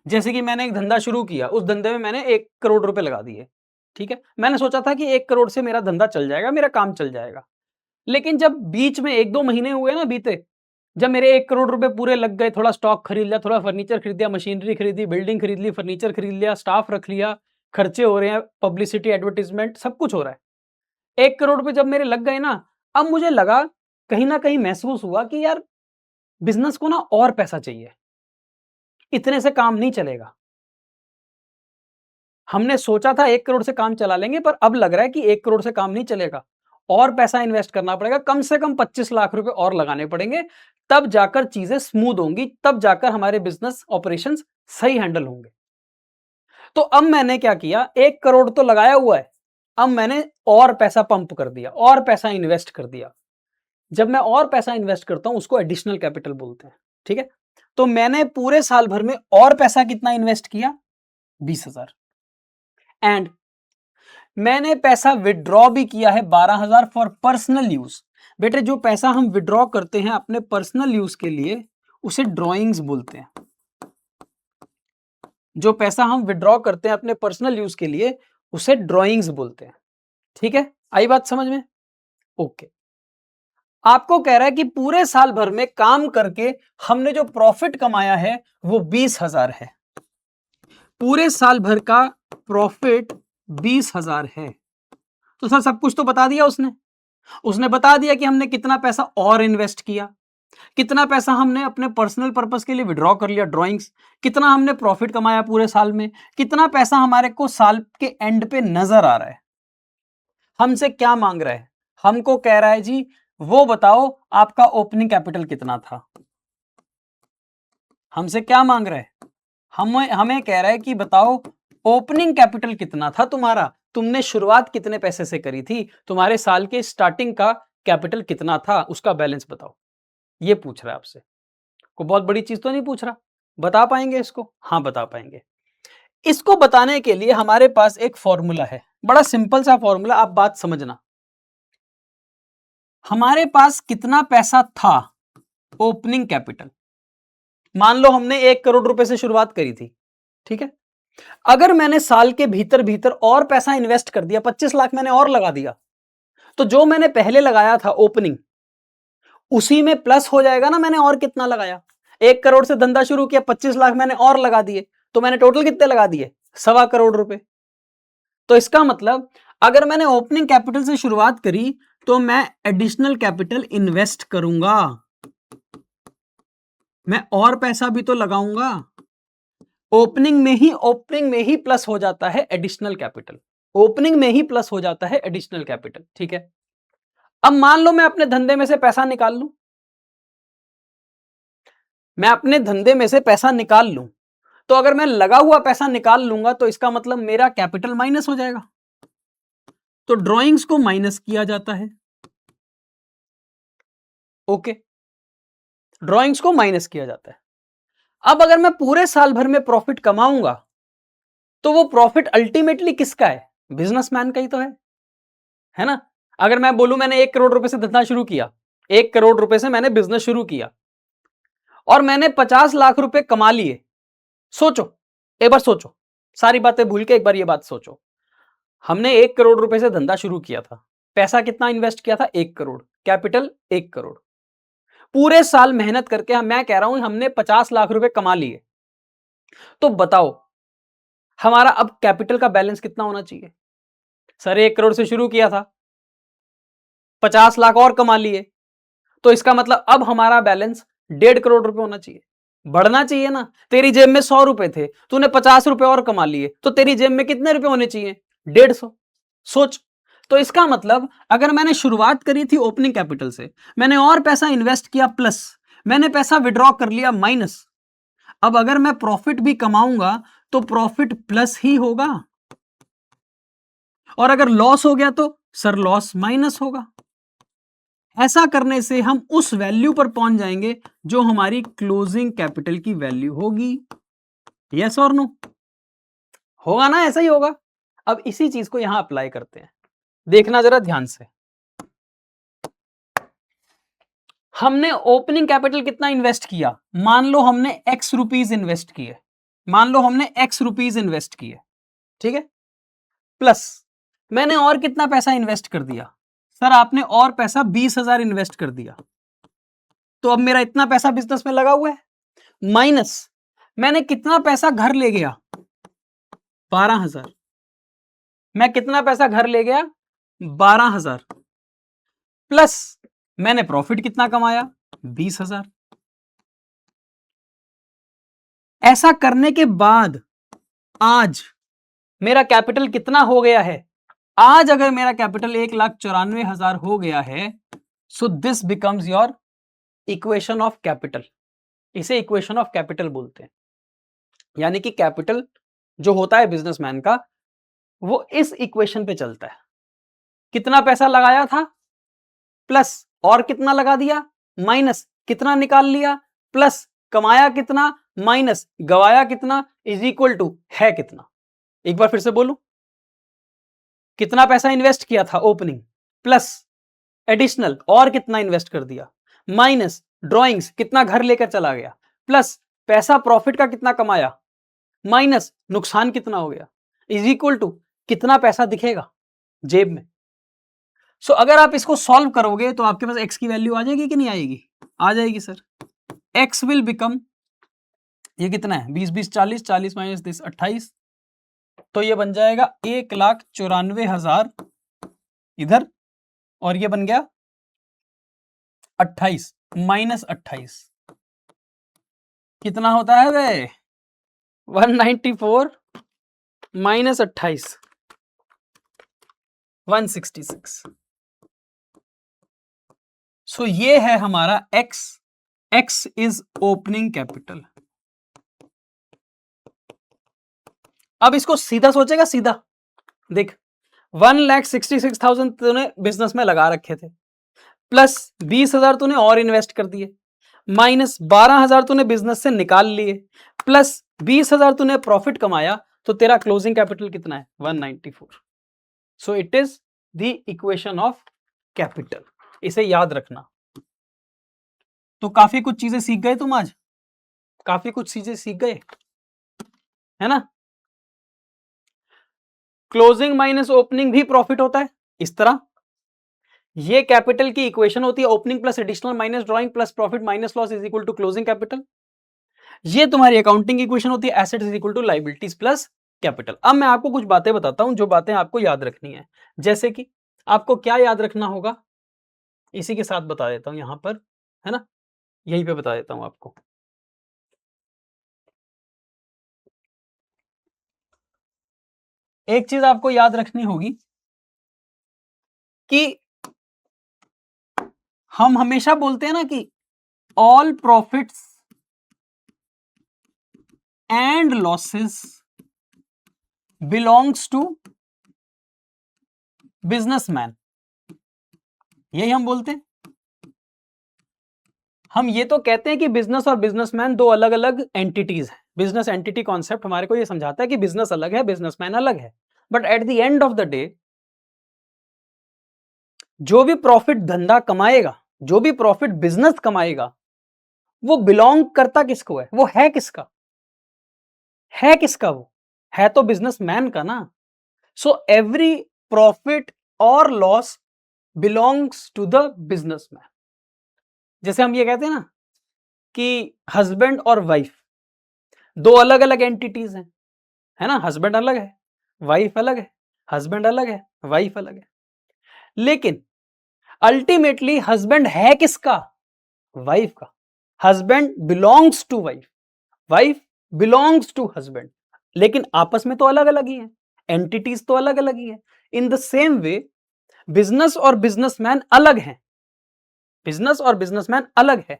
जैसे कि मैंने एक धंधा शुरू किया, उस धंधे में मैंने 1 करोड़ रुपए लगा दिए, ठीक है। मैंने सोचा था कि 1 करोड़ से मेरा धंधा चल जाएगा, मेरा काम चल जाएगा। लेकिन जब बीच में 1-2 महीने हुए ना बीते, जब मेरे 1 करोड़ रुपए पूरे लग गए, थोड़ा स्टॉक खरीद लिया, थोड़ा फर्नीचर खरीद लिया, मशीनरी खरीदी, बिल्डिंग खरीद ली, फर्नीचर खरीद लिया, स्टाफ रख लिया, खर्चे हो रहे हैं, पब्लिसिटी, एडवर्टाइजमेंट, सब कुछ हो रहा है। 1 करोड़ रुपए जब मेरे लग गए ना, अब मुझे लगा, कहीं ना कहीं महसूस हुआ कि यार बिजनेस को ना और पैसा चाहिए, इतने से काम नहीं चलेगा। हमने सोचा था 1 करोड़ से काम चला लेंगे, पर अब लग रहा है कि 1 करोड़ से काम नहीं चलेगा, और पैसा इन्वेस्ट करना पड़ेगा, कम से कम 25 लाख रुपए और लगाने पड़ेंगे, तब जाकर चीजें स्मूथ होंगी, तब जाकर हमारे बिजनेस ऑपरेशंस सही हैंडल होंगे। तो अब मैंने क्या किया, 1 करोड़ तो लगाया हुआ है, अब मैंने और पैसा पंप कर दिया, और पैसा इन्वेस्ट कर दिया। जब मैं और पैसा इन्वेस्ट करता हूं, उसको एडिशनल कैपिटल बोलते हैं, ठीक है। तो मैंने पूरे साल भर में और पैसा कितना इन्वेस्ट किया, 20,000। एंड मैंने पैसा विड्रॉ भी किया है 12,000 फॉर पर्सनल यूज। बेटे जो पैसा हम विड्रॉ करते हैं अपने पर्सनल यूज के लिए, उसे ड्रॉइंग्स बोलते हैं। जो पैसा हम विड्रॉ करते हैं अपने पर्सनल यूज के लिए, उसे ड्रॉइंग्स बोलते हैं, ठीक है। आई बात समझ में? ओके। आपको कह रहा है कि पूरे साल भर में काम करके हमने जो प्रॉफिट कमाया है वो 20,000 है। पूरे साल भर का प्रॉफिट 20,000 है। तो सर सब कुछ तो बता दिया उसने बता दिया कि हमने कितना पैसा और इन्वेस्ट किया, कितना पैसा हमने अपने पर्सनल पर्पस के लिए विड्रॉ कर लिया ड्रॉइंग्स, कितना हमने प्रॉफिट कमाया पूरे साल में, कितना पैसा हमारे को साल के एंड पे नजर आ रहा है। हमसे क्या मांग रहा है? हमको कह रहा है जी वो बताओ आपका ओपनिंग कैपिटल कितना था। हमसे क्या मांग रहा है? हमें कह रहा है कि बताओ ओपनिंग कैपिटल कितना था तुम्हारा, तुमने शुरुआत कितने पैसे से करी थी, तुम्हारे साल के स्टार्टिंग का कैपिटल कितना था, उसका बैलेंस बताओ। ये पूछ रहा है आपसे। कोई बहुत बड़ी चीज तो नहीं पूछ रहा। बता पाएंगे इसको? हाँ बता पाएंगे। इसको बताने के लिए हमारे पास एक फॉर्मूला है, बड़ा सिंपल सा फॉर्मूला, आप बात समझना। हमारे पास कितना पैसा था ओपनिंग कैपिटल, मान लो हमने 1 करोड़ रुपए से शुरुआत करी थी, ठीक है। अगर मैंने साल के भीतर भीतर और पैसा इन्वेस्ट कर दिया, 25 लाख मैंने और लगा दिया, तो जो मैंने पहले लगाया था ओपनिंग, उसी में प्लस हो जाएगा ना। मैंने और कितना लगाया, 1 करोड़ से धंधा शुरू किया, 25 लाख मैंने और लगा दिए, तो मैंने टोटल कितने लगा दिए, 1.25 करोड़ रुपए। तो इसका मतलब अगर मैंने ओपनिंग कैपिटल से शुरुआत करी, तो मैं एडिशनल कैपिटल इन्वेस्ट करूंगा, मैं और पैसा भी तो लगाऊंगा। ओपनिंग में ही प्लस हो जाता है एडिशनल कैपिटल, ओपनिंग में ही प्लस हो जाता है एडिशनल कैपिटल, ठीक है। अब मान लो मैं अपने धंधे में से पैसा निकाल लूं, मैं अपने धंधे में से पैसा निकाल लूं, तो अगर मैं लगा हुआ पैसा निकाल लूंगा तो इसका मतलब मेरा कैपिटल माइनस हो जाएगा, तो ड्रॉइंग्स को माइनस किया जाता है। ओके, ड्रॉइंग्स को माइनस किया जाता है। अब अगर मैं पूरे साल भर में प्रॉफिट कमाऊंगा, तो वो प्रॉफिट अल्टीमेटली किसका है, बिजनेसमैन का ही तो है ना। अगर मैं बोलूं मैंने 1 करोड़ रुपए से धंधा शुरू किया, 1 करोड़ रुपए से मैंने बिजनेस शुरू किया और मैंने 50 लाख रुपए कमा लिए। सोचो, एक बार सोचो, सारी बातें भूल के एक बार ये बात सोचो। हमने 1 करोड़ रुपए से धंधा शुरू किया था, पैसा कितना इन्वेस्ट किया था, 1 करोड़, कैपिटल 1 करोड़। पूरे साल मेहनत करके मैं कह रहा हूं हमने 50 लाख रुपए कमा लिए। तो बताओ हमारा अब कैपिटल का बैलेंस कितना होना चाहिए? सर 1 करोड़ से शुरू किया था, 50 लाख और कमा लिए, तो इसका मतलब अब हमारा बैलेंस 1.5 करोड़ रुपए होना चाहिए, बढ़ना चाहिए ना। तेरी जेब में 100 रुपए थे, तूने 50 रुपए और कमा लिए, तो तेरी जेब में कितने रुपए होने चाहिए, 150। सोच, तो इसका मतलब अगर मैंने शुरुआत करी थी ओपनिंग कैपिटल से, मैंने और पैसा इन्वेस्ट किया प्लस, मैंने पैसा विड्रॉ कर लिया माइनस, अब अगर मैं प्रॉफिट भी कमाऊंगा तो प्रॉफिट प्लस ही होगा, और अगर लॉस हो गया तो सर लॉस माइनस होगा। ऐसा करने से हम उस वैल्यू पर पहुंच जाएंगे जो हमारी क्लोजिंग कैपिटल की वैल्यू होगी। यस और नो? होगा ना, ऐसा ही होगा। अब इसी चीज को यहां अप्लाई करते हैं, देखना जरा ध्यान से। हमने ओपनिंग कैपिटल कितना इन्वेस्ट किया, मान लो हमने एक्स रुपीज इन्वेस्ट किए, मान लो हमने एक्स रुपीज इन्वेस्ट किए, ठीक है, प्लस मैंने और कितना पैसा इन्वेस्ट कर दिया, सर आपने और पैसा 20,000 इन्वेस्ट कर दिया, तो अब मेरा इतना पैसा बिजनेस में लगा हुआ है, माइनस मैंने कितना पैसा घर ले गया, 12,000, मैं कितना पैसा घर ले गया, 12,000, प्लस मैंने प्रॉफिट कितना कमाया, 20,000। ऐसा करने के बाद आज मेरा कैपिटल कितना हो गया है, आज अगर मेरा कैपिटल 1,94,000 हो गया है, so this becomes your equation of capital. इसे इक्वेशन ऑफ कैपिटल बोलते हैं, यानी कि कैपिटल जो होता है बिजनेसमैन का, वो इस इक्वेशन पे चलता है। कितना पैसा लगाया था, प्लस और कितना लगा दिया, माइनस कितना निकाल लिया, प्लस कमाया कितना, माइनस गवाया कितना, इज इक्वल टू है कितना। एक बार फिर से बोलूं, कितना पैसा इन्वेस्ट किया था ओपनिंग, प्लस एडिशनल और कितना इन्वेस्ट कर दिया, माइनस ड्रॉइंग्स कितना घर लेकर चला गया, प्लस पैसा प्रॉफिट का कितना कमाया, माइनस नुकसान कितना हो गया, इज इक्वल टू कितना पैसा दिखेगा जेब में। सो अगर आप इसको सॉल्व करोगे तो आपके पास x की वैल्यू आ जाएगी कि नहीं आएगी, आ जाएगी सर। x विल बिकम, ये कितना है, 20 20 40, 40 माइनस 10 28, तो ये बन जाएगा 1,94,000 इधर, और ये बन गया 28 माइनस 28, कितना होता है वे, 194 माइनस 28, 166। सो ये है हमारा x, x is opening capital. अब इसको सीधा सोचेगा, सीधा देख, 1,66,000 तूने बिजनेस में लगा रखे थे, प्लस 20,000 तूने और इन्वेस्ट कर दिए, माइनस 12,000 तूने बिजनेस से निकाल लिए, प्लस 20,000 तूने प्रॉफिट कमाया, तो तेरा क्लोजिंग कैपिटल कितना है, 194। So it is the equation of capital, इसे याद रखना। तो काफी कुछ चीजें सीख गए तुम आज, काफी कुछ चीजें सीख गए, है ना। क्लोजिंग माइनस ओपनिंग भी प्रॉफिट होता है इस तरह, ये कैपिटल की इक्वेशन होती है, opening plus additional minus drawing plus profit minus loss is equal to closing capital. ये तुम्हारी अकाउंटिंग इक्वेशन होती है, assets is equal to liabilities plus capital. अब मैं आपको कुछ बातें बताता हूं जो बातें आपको याद रखनी है, जैसे कि आपको क्या याद रखना होगा, इसी के साथ बता देता हूं यहां पर, है ना, यहीं पे बता देता हूं आपको। एक चीज आपको याद रखनी होगी कि हम हमेशा बोलते हैं ना कि all profits and losses belongs to businessman, यही हम बोलते हैं। हम ये तो कहते हैं कि बिजनेस और बिजनेसमैन दो अलग अलग एंटिटीज हैं। बिजनेस एंटिटी कॉन्सेप्ट हमारे को ये समझाता है कि बिजनेस अलग है, बिजनेसमैन अलग है, but at the end of the day जो भी प्रॉफिट धंधा कमाएगा, जो भी प्रॉफिट बिजनेस कमाएगा, वो बिलोंग करता किसको है, वो है किसका, है किसका, वो है तो बिजनेसमैन का ना। सो एवरी प्रॉफिट और loss belongs to the businessman. जैसे हम ये कहते हैं ना कि हस्बैंड और वाइफ दो अलग अलग एंटिटीज हैं, है ना, हस्बैंड अलग है, वाइफ अलग है, हस्बैंड अलग है, वाइफ अलग है, लेकिन अल्टीमेटली हस्बैंड है किसका, वाइफ का। Husband belongs to wife, wife belongs to husband, लेकिन आपस में तो अलग अलग ही है, एंटिटीज तो अलग अलग ही है। In the same way business और बिजनेसमैन अलग हैं, बिजनेस और बिजनेसमैन अलग है,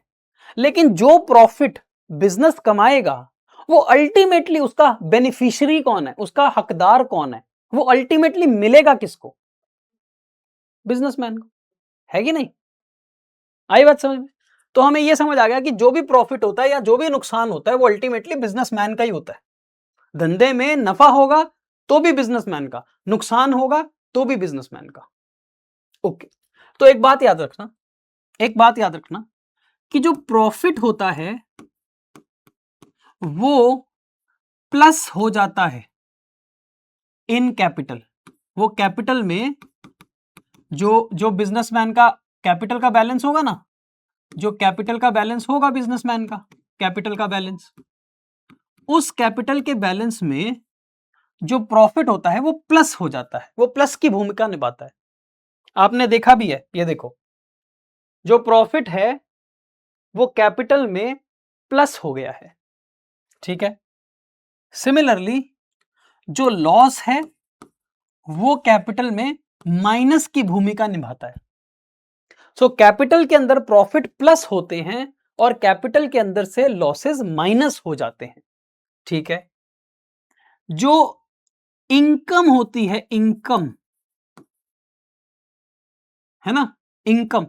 लेकिन जो प्रॉफिट बिजनेस कमाएगा वो अल्टीमेटली उसका बेनिफिशियरी कौन है, उसका हकदार कौन है, वो अल्टीमेटली मिलेगा किसको? बिजनेसमैन को, है कि नहीं? आई बात समझ में? तो हमें ये समझ आ गया कि जो भी प्रॉफिट होता है या जो भी नुकसान होता है वो अल्टीमेटली बिजनेसमैन का ही होता है। धंधे में नफा होगा तो भी बिजनेसमैन का, नुकसान होगा तो भी बिजनेसमैन का। ओके, तो एक बात याद रखना, एक बात याद रखना कि जो प्रॉफिट होता है वो प्लस हो जाता है इन कैपिटल। वो कैपिटल में जो बिजनेसमैन का कैपिटल का बैलेंस होगा ना, जो कैपिटल का बैलेंस होगा बिजनेसमैन का, कैपिटल का बैलेंस, उस कैपिटल के बैलेंस में जो प्रॉफिट होता है वो प्लस हो जाता है, वो प्लस की भूमिका निभाता है। आपने देखा भी है, ये देखो, जो प्रॉफिट है वो कैपिटल में प्लस हो गया है, ठीक है। सिमिलरली जो लॉस है वो कैपिटल में माइनस की भूमिका निभाता है। सो कैपिटल के अंदर प्रॉफिट प्लस होते हैं और कैपिटल के अंदर से लॉसेस माइनस हो जाते हैं, ठीक है। जो इनकम होती है, इनकम है ना, इनकम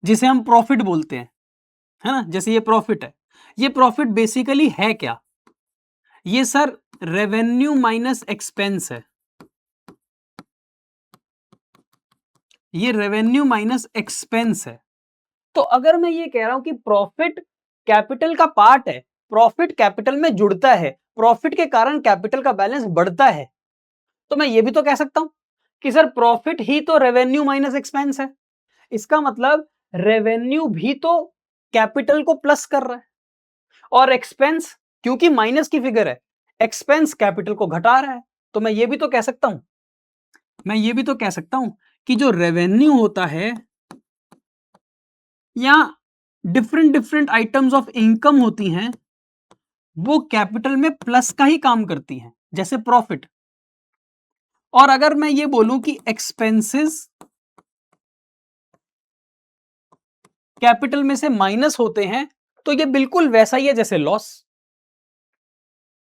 जिसे हम प्रॉफिट बोलते हैं, है ना, जैसे ये प्रॉफिट है, ये प्रॉफिट बेसिकली है क्या? ये सर रेवेन्यू माइनस एक्सपेंस है, ये रेवेन्यू माइनस एक्सपेंस है। तो अगर मैं ये कह रहा हूं कि प्रॉफिट कैपिटल का पार्ट है, प्रॉफिट कैपिटल में जुड़ता है, प्रॉफिट के कारण कैपिटल का बैलेंस बढ़ता है, तो मैं ये भी तो कह सकता हूं कि सर प्रॉफिट ही तो रेवेन्यू माइनस एक्सपेंस है। इसका मतलब रेवेन्यू भी तो कैपिटल को प्लस कर रहा है और एक्सपेंस, क्योंकि माइनस की फिगर है, एक्सपेंस कैपिटल को घटा रहा है। तो मैं ये भी तो कह सकता हूं, मैं ये भी तो कह सकता हूं कि जो रेवेन्यू होता है या different different items of income होती हैं वो कैपिटल में प्लस का ही काम करती हैं, जैसे प्रॉफिट। और अगर मैं ये बोलूं कि एक्सपेंसेस कैपिटल में से माइनस होते हैं, तो ये बिल्कुल वैसा ही है जैसे लॉस,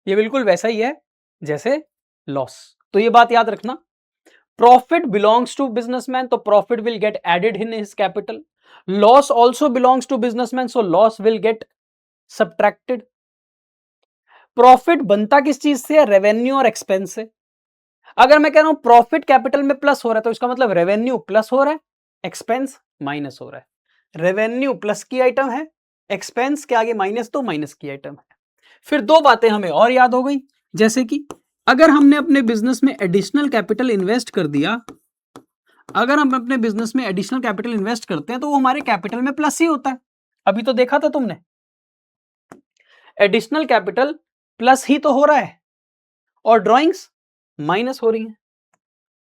ये बिल्कुल वैसा ही है जैसे लॉस। तो ये बात याद रखना, प्रॉफिट बिलोंग्स टू बिजनेसमैन, तो profit will get added in his capital. Loss also belongs to businessman, so loss will get subtracted. Profit बनता किस चीज से है? रेवेन्यू और एक्सपेंस से। अगर मैं कह रहा हूं प्रॉफिट कैपिटल में प्लस हो रहा है, तो इसका मतलब रेवेन्यू प्लस हो रहा है, एक्सपेंस माइनस हो रहा है। रेवेन्यू प्लस की आइटम है, एक्सपेंस के आगे माइनस, तो माइनस की आइटम है। फिर दो बातें हमें और याद हो गई, जैसे कि अगर हमने अपने बिजनेस में एडिशनल कैपिटल इन्वेस्ट कर दिया, अगर हम अपने बिजनेस में एडिशनल कैपिटल इन्वेस्ट करते हैं तो वो हमारे कैपिटल में प्लस ही होता है। अभी तो देखा था तुमने, एडिशनल कैपिटल प्लस ही तो हो रहा है और ड्राइंग्स माइनस हो रही है,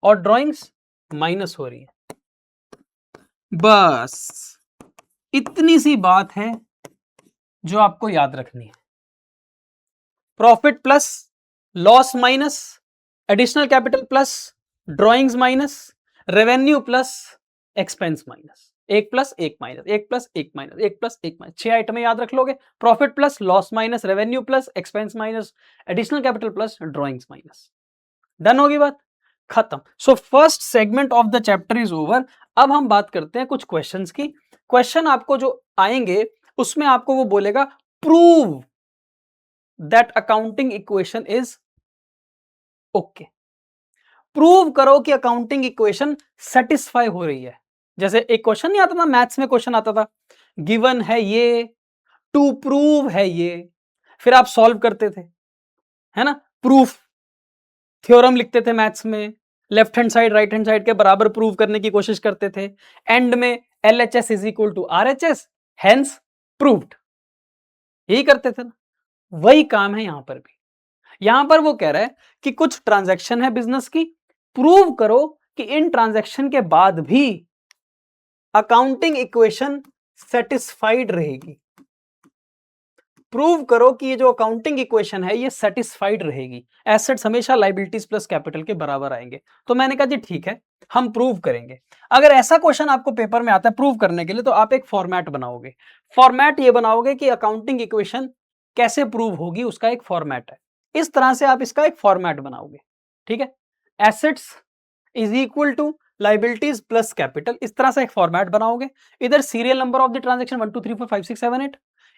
और ड्राइंग्स माइनस हो रही है। बस इतनी सी बात है जो आपको याद रखनी है। Profit plus, loss minus, additional capital plus, drawings minus, revenue plus, expense minus. एक प्लस एक माइनस, एक प्लस एक माइनस, एक प्लस एक माइनस, 6 आइटम याद रख लोगे। Profit plus, loss minus, revenue plus, expense minus, additional capital plus, drawings minus. Done होगी बात, खत्म। So first segment of the chapter is over. अब हम बात करते हैं कुछ क्वेश्चंस की। क्वेश्चन आपको जो आएंगे उसमें आपको वो बोलेगा prove that accounting equation is okay. Prove करो कि अकाउंटिंग इक्वेशन सेटिस्फाई हो रही है। जैसे एक क्वेश्चन नहीं आता था मैथ्स में, क्वेश्चन आता था गिवन है ये, टू प्रूव है ये, फिर आप सॉल्व करते थे, है ना, प्रूफ थ्योरम लिखते थे मैथ्स में, left hand side right hand side के बराबर प्रूव करने की कोशिश करते थे, एंड में LHS is equal to RHS, hence proved, यही करते थे ना। वही काम है यहां पर भी। यहां पर वो कह रहा है कि कुछ ट्रांजैक्शन है बिजनेस की, प्रूव करो कि इन ट्रांजैक्शन के बाद भी अकाउंटिंग इक्वेशन सेटिस्फाइड रहेगी। प्रूव करो कि ये जो अकाउंटिंग इक्वेशन है ये सेटिस्फाइड रहेगी, एसेट्स हमेशा लायबिलिटीज प्लस कैपिटल के बराबर आएंगे। तो मैंने कहा जी ठीक है, हम प्रूव करेंगे। अगर ऐसा क्वेश्चन आपको पेपर में आता है प्रूव करने के लिए, तो आप एक फॉर्मेट बनाओगे। फॉर्मेट ये बनाओगे कि अकाउंटिंग इक्वेशन कैसे प्रूव होगी उसका एक फॉर्मेट है। इस तरह से आप इसका एक फॉर्मेट बनाओगे, ठीक है। Assets is equal to liabilities plus capital, इस तरह से एक फॉर्मेट बनाओगे। इधर serial number of the transaction 1 2 3 4 5 6 7 8,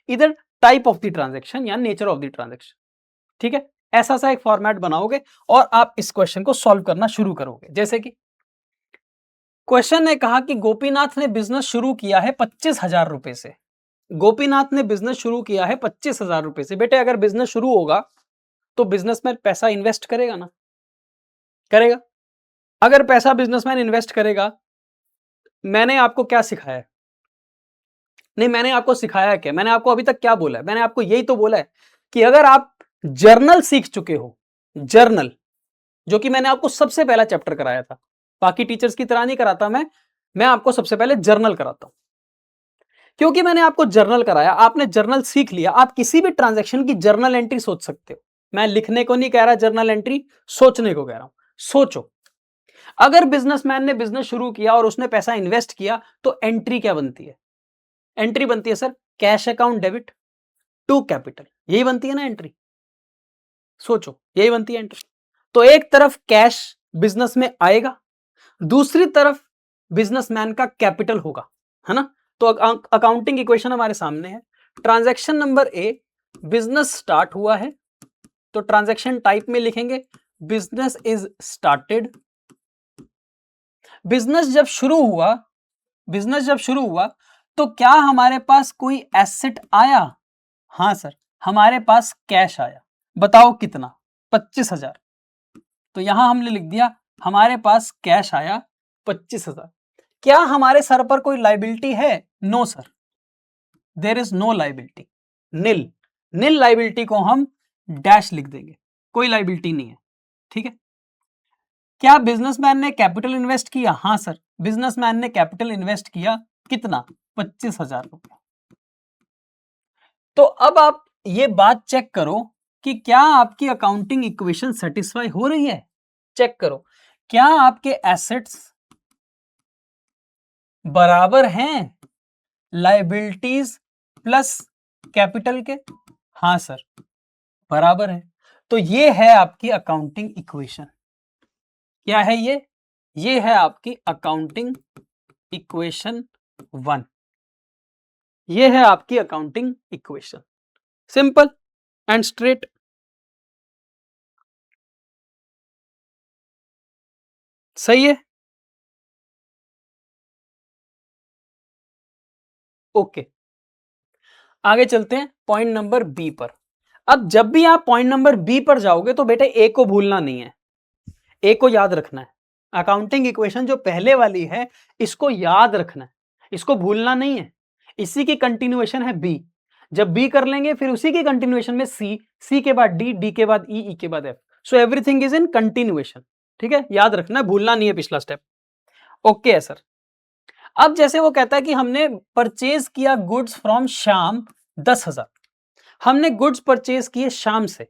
इधर टाइप ऑफ द ट्रांजेक्शन या नेचर ऑफ द ट्रांजेक्शन, ठीक है। ऐसा सा एक फॉर्मेट बनाओगे और आप इस क्वेश्चन को सॉल्व करना शुरू करोगे। जैसे कि क्वेश्चन ने कहा कि गोपीनाथ ने बिजनेस शुरू किया है 25,000 रुपए से। गोपीनाथ ने बिजनेस शुरू किया है 25,000 रुपए से। बेटे अगर बिजनेस शुरू होगा तो बिजनेसमैन पैसा इन्वेस्ट करेगा ना, करेगा। अगर पैसा बिजनेसमैन इन्वेस्ट करेगा, मैंने आपको क्या सिखाया है? नहीं, मैंने आपको सिखाया क्या? मैंने आपको अभी तक क्या बोला है? मैंने आपको यही तो बोला है कि अगर आप जर्नल सीख चुके हो, जर्नल, जो कि मैंने आपको सबसे पहला चैप्टर कराया था, बाकी टीचर्स की तरह नहीं कराता मैं आपको सबसे पहले जर्नल कराता हूं। क्योंकि मैंने आपको जर्नल कराया, आपने जर्नल सीख लिया, आप किसी भी ट्रांजैक्शन की जर्नल एंट्री सोच सकते हो। मैं लिखने को नहीं कह रहा जर्नल एंट्री, सोचने को कह रहा हूं। सोचो, अगर बिजनेसमैन ने बिजनेस शुरू किया और उसने पैसा इन्वेस्ट किया तो एंट्री क्या बनती है? एंट्री बनती है sir cash account debit to capital, यही बनती है ना एंट्री। सोचो, यही बनती है एंट्री। तो एक तरफ कैश बिजनेस में आएगा, दूसरी तरफ बिजनेसमैन का कैपिटल होगा, है ना। तो अकाउंटिंग इक्वेशन हमारे सामने है। Transaction number A, business start हुआ है, तो ट्रांजैक्शन टाइप में लिखेंगे बिजनेस इज स्टार्टेड। बिजनेस जब शुरू हुआ तो क्या हमारे पास कोई एसेट आया? हां सर, हमारे पास कैश आया। बताओ कितना? 25,000। तो यहां हमने लिख दिया हमारे पास कैश आया 25,000। क्या हमारे सर पर कोई लाइबिलिटी है? No sir, there is no liability, nil. Nil liability को हम डैश लिख देंगे, कोई लाइबिलिटी नहीं है, ठीक है। क्या बिजनेसमैन ने कैपिटल इन्वेस्ट किया? हां सर, बिजनेसमैन ने कैपिटल इन्वेस्ट किया। कितना? 25,000 रुपया। तो अब आप ये बात चेक करो कि क्या आपकी अकाउंटिंग इक्वेशन सेटिस्फाई हो रही है। चेक करो, क्या आपके एसेट्स बराबर हैं लाइबिलिटीज प्लस कैपिटल के? हां सर, बराबर है। तो ये है आपकी अकाउंटिंग इक्वेशन। क्या है ये है आपकी अकाउंटिंग इक्वेशन 1। ये है आपकी accounting equation, simple and straight. सही है, ओके। आगे चलते हैं पॉइंट नंबर बी पर। अब जब भी आप पॉइंट नंबर बी पर जाओगे तो बेटे ए को भूलना नहीं है, ए को याद रखना है। अकाउंटिंग इक्वेशन जो पहले वाली है इसको याद रखना है, इसको भूलना नहीं है। इसी की कंटिन्यूएशन है बी। जब बी कर लेंगे फिर उसी की कंटिन्यूएशन में सी, सी के बाद डी, डी के बाद ई, ई के बाद F. So everything is in continuation, ठीक है। याद रखना है, भूलना नहीं है पिछला स्टेप। ओके है सर। अब जैसे वो कहता है कि हमने परचेज किया गुड्स फ्रॉम श्याम 10,000, हमने गुड्स परचेज किए शाम से।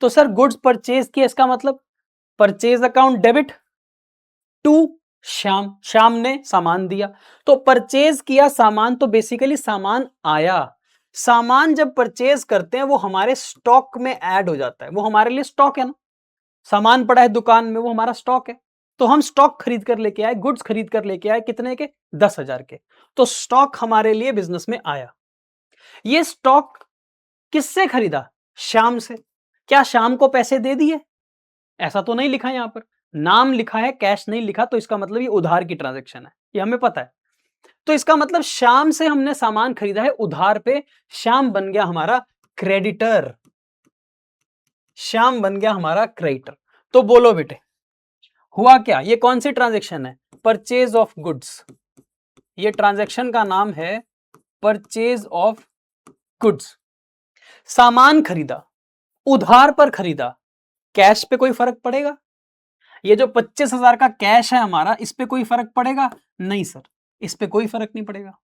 तो सर गुड्स परचेज किए, इसका मतलब purchase account debit to Shyam, Shyam ने सामान दिया। तो परचेज किया सामान, तो बेसिकली सामान आया। सामान जब परचेज करते हैं वो हमारे स्टॉक में ऐड हो जाता है, वो हमारे लिए स्टॉक है ना। सामान पड़ा है दुकान में, वो हमारा स्टॉक है। तो हम स्टॉक खरीद कर लेके आए, गुड्स खरीद कर लेके आए, कितने के? 10,000 के। तो स्टॉक हमारे लिए बिजनेस में आया। ये स्टॉक किससे खरीदा? श्याम से। क्या श्याम को पैसे दे दिए? ऐसा तो नहीं लिखा यहां पर, नाम लिखा है, कैश नहीं लिखा, तो इसका मतलब ये उधार की ट्रांजैक्शन है, ये हमें पता है। तो इसका मतलब श्याम से हमने सामान खरीदा है उधार पे, श्याम बन गया हमारा क्रेडिटर, श्याम बन गया हमारा क्रेडिटर। तो बोलो बेटे हुआ क्या? ये कौन सी ट्रांजैक्शन है? Purchase of goods. ये ट्रांजैक्शन का नाम है परचेज ऑफ गुड्स। सामान खरीदा, उधार पर खरीदा, कैश पे कोई फर्क पड़ेगा? ये जो 25,000 का कैश है हमारा, इस पे कोई फर्क पड़ेगा? नहीं सर, इस पे कोई फर्क नहीं पड़ेगा।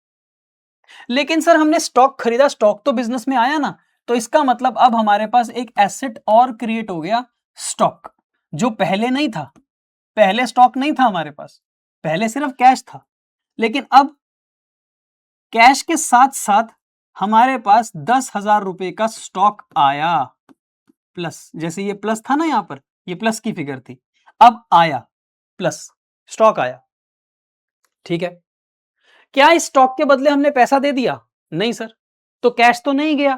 लेकिन सर हमने स्टॉक खरीदा, स्टॉक तो बिजनेस में आया ना। तो इसका मतलब अब हमारे पास एक एसेट और क्रिएट हो गया, स्टॉक, जो पहले नहीं था। पहले स्टॉक नहीं था हमारे पास, पहले सिर्फ कैश था। लेकिन अब कैश के साथ साथ हमारे पास 10,000 रुपए का स्टॉक आया, प्लस, जैसे ये प्लस था ना, यहां पर ये प्लस की फिगर थी, अब आया प्लस, स्टॉक आया, ठीक है। क्या इस स्टॉक के बदले हमने पैसा दे दिया? नहीं सर, तो कैश तो नहीं गया,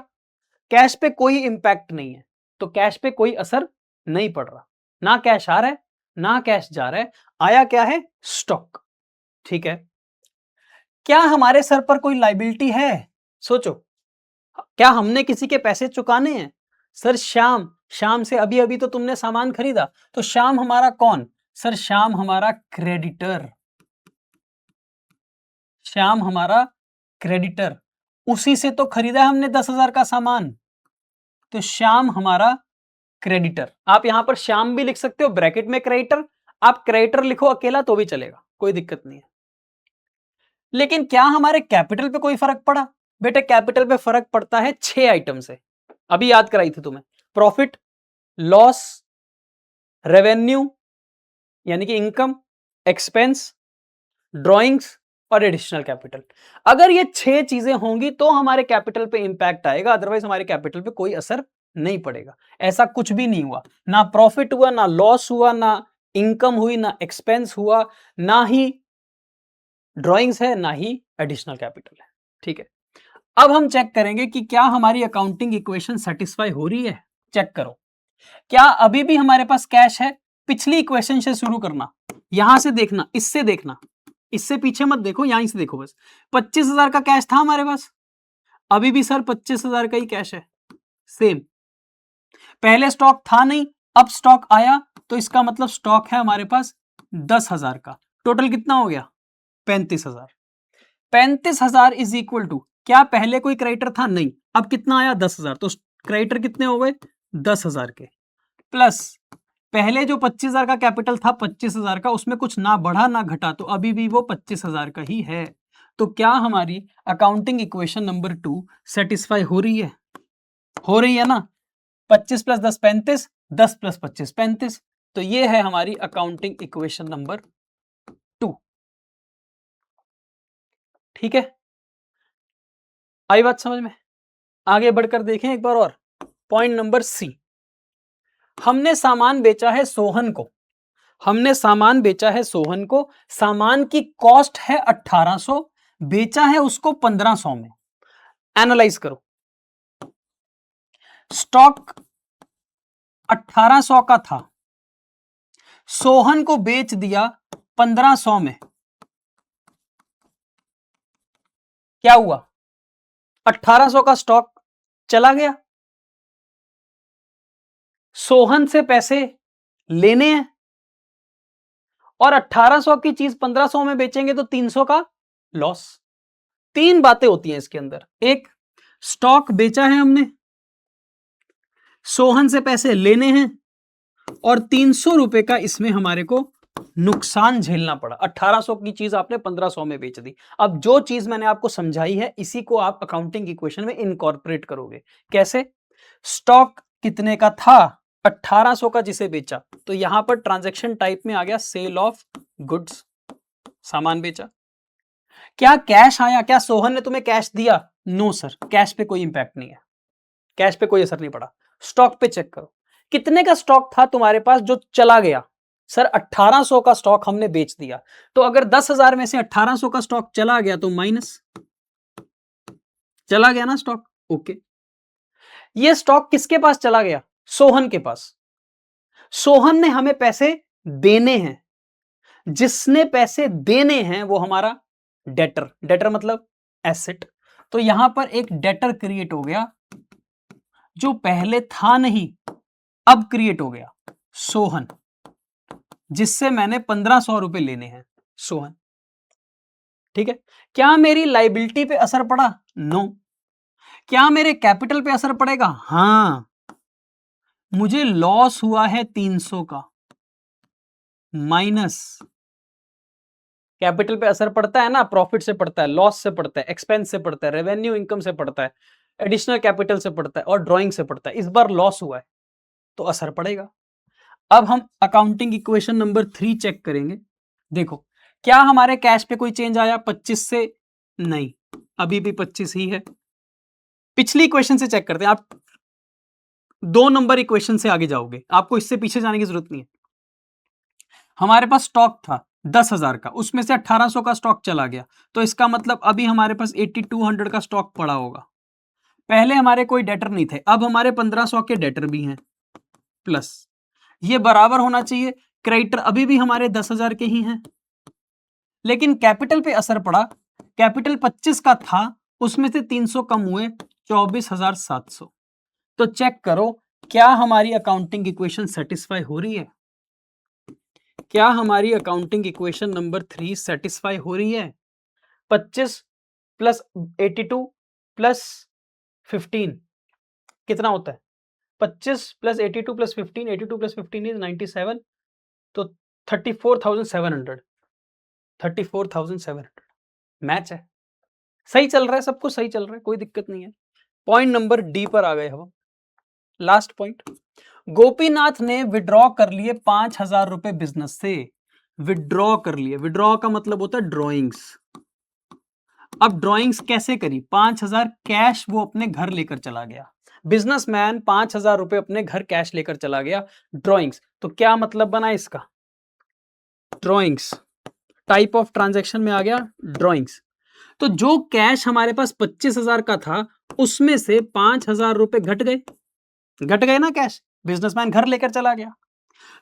कैश पे कोई इंपैक्ट नहीं है, तो कैश पे कोई असर नहीं पड़ रहा, ना कैश आ रहा है ना कैश जा रहा है, आया क्या है? स्टॉक, ठीक है। क्या हमारे सर पर कोई लाइबिलिटी है? सोचो, क्या हमने किसी के पैसे चुकाने हैं? सर श्याम, श्याम से अभी अभी तो तुमने सामान खरीदा, तो श्याम हमारा कौन? सर श्याम हमारा क्रेडिटर, श्याम हमारा क्रेडिटर, उसी से तो खरीदा हमने 10,000 का सामान, तो श्याम हमारा क्रेडिटर। आप यहां पर श्याम भी लिख सकते हो, ब्रैकेट में क्रेडिटर, आप क्रेडिटर लिखो अकेला तो भी चलेगा, कोई दिक्कत नहीं है। लेकिन क्या हमारे कैपिटल पे कोई फर्क पड़ा? बेटे कैपिटल पे फर्क पड़ता है 6 आइटम से, अभी याद कराई थी तुम्हें, प्रॉफिट, लॉस, रेवेन्यू यानी कि इनकम, एक्सपेंस, ड्रॉइंग्स और एडिशनल कैपिटल। अगर ये 6 चीजें होंगी तो हमारे कैपिटल पे इंपैक्ट आएगा, अदरवाइज हमारे कैपिटल पे कोई असर नहीं पड़ेगा। ऐसा कुछ भी नहीं हुआ, ना प्रॉफिट हुआ, ना लॉस हुआ, ना इनकम हुई, ना एक्सपेंस हुआ, ना ही ड्रॉइंग्स है, ना ही एडिशनल कैपिटल है, ठीक है। अब हम चेक करेंगे कि क्या हमारी अकाउंटिंग इक्वेशन सेटिस्फाई हो रही है। चेक करो, क्या अभी भी हमारे पास कैश है? पिछली इक्वेशन से शुरू करना, यहां से देखना, इससे देखना, इससे पीछे मत देखो, यहीं से देखो बस। 25,000 का कैश था हमारे पास, अभी भी सर 25,000 का ही कैश है, सेम। पहले स्टॉक था नहीं, अब स्टॉक आया, तो इसका मतलब स्टॉक है हमारे पास 10,000 का। टोटल कितना हो गया? 35,000। 35,000 इज इक्वल टू, क्या पहले कोई क्रेडिटर था? नहीं, अब कितना आया? 10,000, तो क्रेडिटर कितने हो गए? 10,000 के, प्लस पहले जो 25,000 का कैपिटल था, 25,000 का, उसमें कुछ ना बढ़ा ना घटा, तो अभी भी वो 25,000 का ही है। तो क्या हमारी अकाउंटिंग इक्वेशन नंबर 2 सेटिस्फाई हो रही है? हो रही है ना। 25 प्लस 10 35, 10 प्लस 25 35, तो ये है हमारी अकाउंटिंग इक्वेशन नंबर 2, ठीक है। आई बात समझ में? आगे बढ़कर देखें एक बार और, पॉइंट नंबर सी, हमने सामान बेचा है सोहन को, हमने सामान बेचा है सोहन को, सामान की कॉस्ट है 1800, बेचा है उसको 1500 में। एनालाइज करो, स्टॉक 1800 का था, सोहन को बेच दिया 1500 में, क्या हुआ? 1800 का स्टॉक चला गया, सोहन से पैसे लेने हैं, और 1800 की चीज 1500 में बेचेंगे तो 300 का लॉस। तीन बातें होती हैं इसके अंदर, एक, स्टॉक बेचा है हमने, सोहन से पैसे लेने हैं, और 300 रुपए का इसमें हमारे को नुकसान झेलना पड़ा। 1800 की चीज आपने 1500 में बेच दी। अब जो चीज मैंने आपको समझाई है, इसी को आप अकाउंटिंग इक्वेशन में इनकॉर्पोरेट करोगे। कैसे? स्टॉक कितने का था? 1800 का, जिसे बेचा, तो यहां पर ट्रांजैक्शन टाइप में आ गया सेल ऑफ गुड्स, सामान बेचा। क्या कैश आया? क्या सोहन ने तुम्हें कैश दिया? नो सर, कैश पे कोई इंपैक्ट नहीं है, कैश पे कोई असर नहीं पड़ा। स्टॉक पे चेक करो, कितने का स्टॉक था तुम्हारे पास जो चला गया? सर 1800 का स्टॉक हमने बेच दिया, तो अगर 10,000 में से 1800 का स्टॉक चला गया तो माइनस, चला गया ना स्टॉक, ओके। ये स्टॉक किसके पास चला गया? सोहन के पास। सोहन ने हमें पैसे देने हैं, जिसने पैसे देने हैं वो हमारा डेटर, डेटर मतलब एसेट, तो यहां पर एक डेटर क्रिएट हो गया, जो पहले था नहीं अब क्रिएट हो गया, सोहन, जिससे मैंने 1500 रुपए लेने हैं, सोहन, ठीक है। क्या मेरी लाइबिलिटी पे असर पड़ा? नो। क्या मेरे कैपिटल पे असर पड़ेगा? हां, मुझे लॉस हुआ है 300 का, माइनस, कैपिटल पे असर पड़ता है ना, प्रॉफिट से पड़ता है, लॉस से पड़ता है, एक्सपेंस से पड़ता है, रेवेन्यू इनकम से पड़ता है, एडिशनल कैपिटल से पड़ता है, और ड्रॉइंग से पड़ता है। इस बार लॉस हुआ है तो असर पड़ेगा। अब हम अकाउंटिंग इक्वेशन नंबर 3 चेक करेंगे। देखो, क्या हमारे कैश पे कोई चेंज आया 25 से? नहीं, अभी भी 25 ही है। पिछली इक्वेशन से चेक करते हैं, आप 2 नंबर इक्वेशन से आगे जाओगे, आपको इससे पीछे जाने की जरूरत नहीं है। हमारे पास स्टॉक था 10,000 का, उसमें से 1800 का स्टॉक चला गया, तो इसका मतलब अभी हमारे पास 8200 का स्टॉक पड़ा होगा। पहले हमारे कोई डेटर नहीं थे, अब हमारे 1500 के डेटर भी हैं, प्लस ये बराबर होना चाहिए, क्रेडिटर अभी भी हमारे 10,000 के ही हैं, लेकिन कैपिटल पे असर पड़ा। कैपिटल 25 का था, उसमें से 300 कम हुए 24,700। तो चेक करो क्या हमारी अकाउंटिंग इक्वेशन सेटिस्फाई हो रही है, क्या हमारी अकाउंटिंग इक्वेशन नंबर 3 सेटिस्फाई हो रही है। 25 प्लस 82 प्लस 15 कितना होता है, 25 प्लस 82 प्लस 15, 82 प्लस 15 इज 97, तो 34,700, 34,700 मैच है, सही चल रहा है, सब कुछ सही चल रहा है, कोई दिक्कत नहीं है। पॉइंट नंबर डी पर आ गए हम, लास्ट पॉइंट। गोपीनाथ ने विड्रॉ कर लिए 5,000 रुपए बिजनेस से, विड्रॉ कर लिए, विड्रॉ का मतलब होता है ड्रॉइंग्स। अब ड्रॉइंग्स कैसे करी, 5,000 कैश वो अपने घर लेकर चला गया, बिजनेसमैन 5,000 रुपए अपने घर कैश लेकर चला गया, ड्रॉइंग्स, तो क्या मतलब बना इसका, ड्रॉइंग्स टाइप ऑफ ट्रांजैक्शन में आ गया ड्रॉइंग्स। तो जो कैश हमारे पास 25,000 का था, उसमें से 5,000 रुपए घट गए ना कैश, बिजनेसमैन घर लेकर चला गया।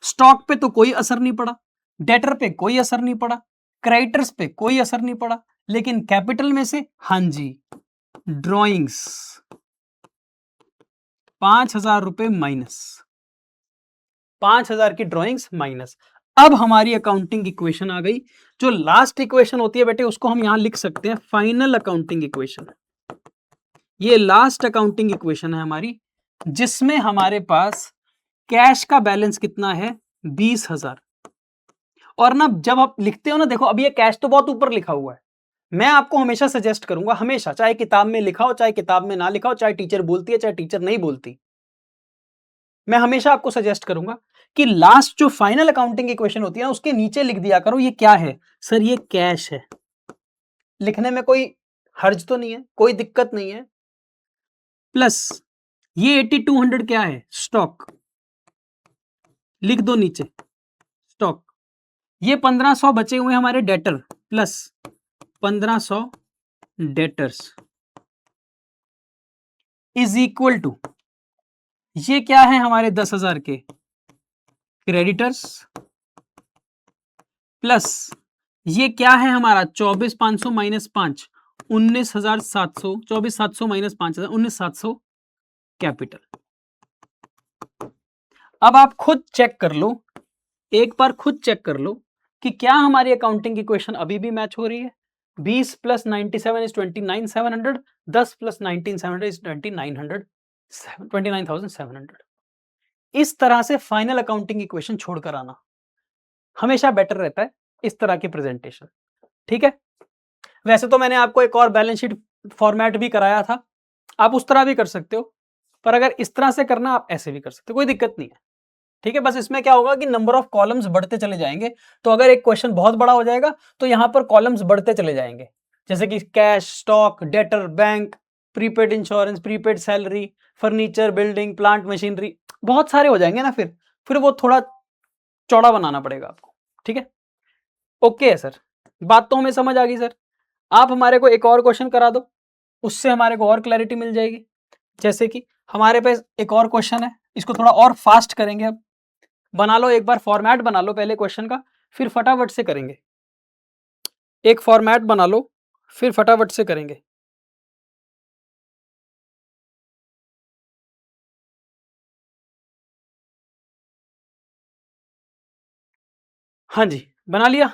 स्टॉक पे तो कोई असर नहीं पड़ा, डेटर पे कोई असर नहीं पड़ा, क्रेडिटर्स पे कोई असर नहीं पड़ा, लेकिन कैपिटल में से हां जी ड्रॉइंग्स 5,000 रुपए माइनस, 5,000 की ड्रॉइंग्स माइनस। अब हमारी अकाउंटिंग इक्वेशन आ गई, जो लास्ट इक्वेशन होती है बेटे उसको हम यहां लिख सकते हैं फाइनल अकाउंटिंग इक्वेशन। ये लास्ट अकाउंटिंग इक्वेशन है हमारी, जिसमें हमारे पास कैश का बैलेंस कितना है 20,000। और ना जब आप लिखते हो ना, देखो अभी ये कैश तो बहुत ऊपर लिखा हुआ है, मैं आपको हमेशा सजेस्ट करूंगा, हमेशा, चाहे किताब में लिखा हो चाहे किताब में ना लिखा हो, चाहे टीचर बोलती है चाहे टीचर नहीं बोलती, मैं हमेशा आपको सजेस्ट करूंगा कि लास्ट जो फाइनल अकाउंटिंग इक्वेशन होती है ना, उसके नीचे लिख दिया करो ये क्या है, सर ये कैश है। लिखने में कोई हर्ज तो नहीं है, कोई दिक्कत नहीं है। प्लस ये 8200 क्या है, स्टॉक, लिख दो नीचे स्टॉक। ये 1500 बचे हुए हमारे debtor, plus 1500 debtors is equal to, ये क्या है हमारे 10,000 के क्रेडिटर्स, प्लस ये क्या है हमारा 24,500 माइनस 5, 19,700, 24,700 माइनस 5,000, 19,700 कैपिटल। अब आप खुद चेक कर लो, एक बार खुद चेक कर लो कि क्या हमारी अकाउंटिंग इक्वेशन अभी भी मैच हो रही है। 20 प्लस 97 इज 29,700, 10 प्लस 19,700 इज 29,700। इस तरह से फाइनल अकाउंटिंग इक्वेशन छोड़कर आना हमेशा बेटर रहता है, इस तरह की प्रेजेंटेशन, ठीक है। वैसे तो मैंने आपको एक और बैलेंस शीट फॉर्मेट भी कराया था, आप उस तरह भी कर सकते हो, पर अगर इस तरह से करना आप ऐसे भी कर सकते हो, कोई दिक्कत नहीं है, ठीक है। बस इसमें क्या होगा कि नंबर ऑफ कॉलम्स बढ़ते चले जाएंगे, तो अगर एक क्वेश्चन बहुत बड़ा हो जाएगा तो यहां पर कॉलम्स बढ़ते चले जाएंगे, जैसे कि cash, stock, debtor, bank, prepaid insurance, prepaid salary, furniture, building, plant, machinery, बहुत सारे हो जाएंगे ना, फिर वो थोड़ा चौड़ा बनाना पड़ेगा आपको, ठीक है। ओके है सर, बात तो हमें समझ आ गई सर। आप हमारे को एक और क्वेश्चन करा दो, उससे हमारे को और क्लैरिटी मिल जाएगी। जैसे कि हमारे पास एक और क्वेश्चन है, इसको थोड़ा और फास्ट करेंगे। अब बना लो, एक बार फॉर्मेट बना लो पहले क्वेश्चन का, फिर फटाफट से करेंगे। एक फॉर्मेट बना लो, फिर फटाफट से करेंगे। हाँ जी, बना लिया।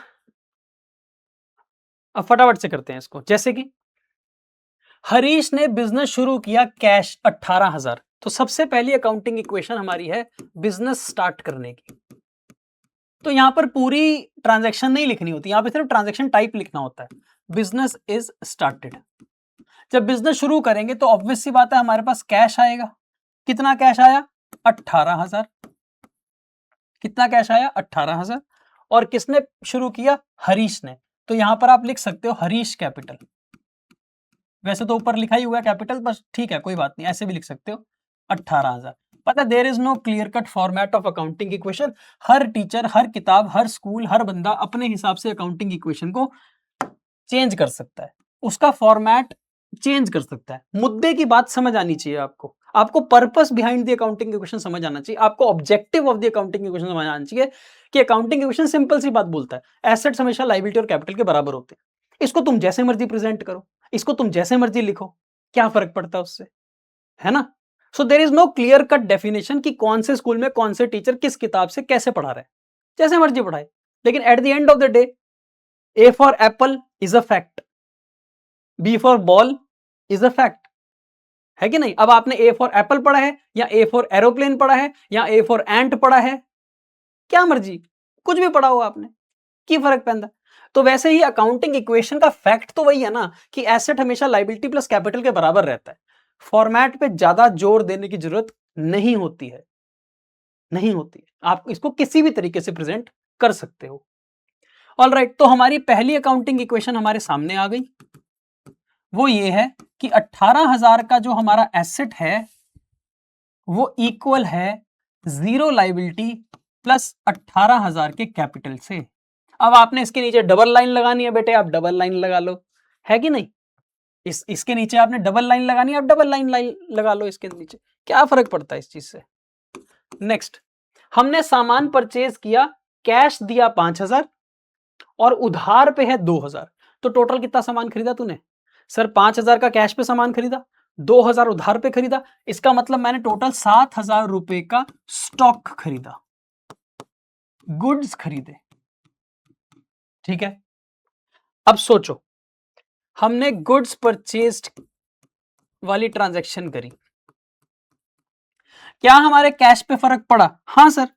अब फटाफट से करते हैं इसको। जैसे कि हरीश ने बिजनेस शुरू किया कैश 18,000, तो सबसे पहली अकाउंटिंग इक्वेशन हमारी है बिजनेस स्टार्ट करने की। तो यहां पर पूरी ट्रांजैक्शन नहीं लिखनी होती, यहां पर सिर्फ ट्रांजैक्शन टाइप लिखना होता है, बिजनेस इज स्टार्टेड। जब बिजनेस शुरू करेंगे तो ऑब्वियस सी बात है हमारे पास कैश आएगा। कितना कैश आया, 18,000। कितना कैश आया, 18,000। और किसने शुरू किया, हरीश ने। तो यहां पर आप लिख सकते हो हरीश कैपिटल। वैसे तो ऊपर लिखा ही हुआ है कैपिटल, बस ठीक है कोई बात नहीं, ऐसे भी लिख सकते हो 18,000। पता है there is no clear cut format of accounting equation. हर टीचर, हर किताब, हर स्कूल, हर बंदा अपने हिसाब से अकाउंटिंग इक्वेशन को चेंज कर सकता है, उसका फॉर्मेट चेंज कर सकता है। मुद्दे की बात समझ आनी चाहिए आपको, आपको purpose behind the accounting equation समझ आना चाहिए, आपको objective of the accounting equation समझ आना चाहिए कि अकाउंटिंग इक्वेशन सिंपल सी बात बोलता है, एसेट्स हमेशा लायबिलिटी और कैपिटल के बराबर होते हैं। इसको तुम जैसे मर्जी प्रेजेंट करो, इसको तुम जैसे मर्जी लिखो, क्या फर्क पड़ता है उससे, है ना। So there is no clear cut definition कि कौन से स्कूल में कौन से टीचर किस किताब से कैसे पढ़ा रहे हैं, जैसे मर्जी पढ़ाए, लेकिन at the end of the day A for apple is a fact, B for ball is a fact, है कि नहीं। अब आपने A for apple पढ़ा है या A for aeroplane पढ़ा है या A for ant पढ़ा है, क्या मर्जी, कुछ भी पढ़ा हो आपने, की फर्क पैंदा। तो वैसे ही अकाउंटिंग इक्वेशन का फैक्ट तो वही है ना कि एसेट हमेशा लायबिलिटी प्लस कैपिटल के बराबर रहता है। फॉर्मेट पे ज्यादा जोर देने की जरूरत नहीं होती है, नहीं होती है, आप इसको किसी भी तरीके से प्रेजेंट कर सकते हो। ऑलराइट, तो हमारी पहली अकाउंटिंग इक्वेशन हमारे सामने आ गई, वो ये है कि 18,000 का जो हमारा एसेट है वो इक्वल है 0 लायबिलिटी प्लस 18,000 के कैपिटल से। अब आपने इसके नीचे डबल लाइन लगानी है बेटे, आप डबल लाइन लगा लो, है कि नहीं। इसके नीचे आपने डबल लाइन लगानी है, आप डबल लाइन लगा लो इसके नीचे, क्या फर्क पड़ता है इस चीज से। नेक्स्ट, हमने सामान परचेज किया, कैश दिया 5,000 और उधार पे है 2,000, तो टोटल कितना सामान खरीदा तूने। सर 5,000 का कैश पे सामान खरीदा, 2,000 उधार पे खरीदा, इसका मतलब मैंने टोटल 7,000 रुपए का स्टॉक खरीदा, गुड्स खरीदे, ठीक है। अब सोचो, हमने गुड्स परचेज्ड वाली ट्रांजैक्शन करी, क्या हमारे कैश पे फर्क पड़ा। हाँ सर,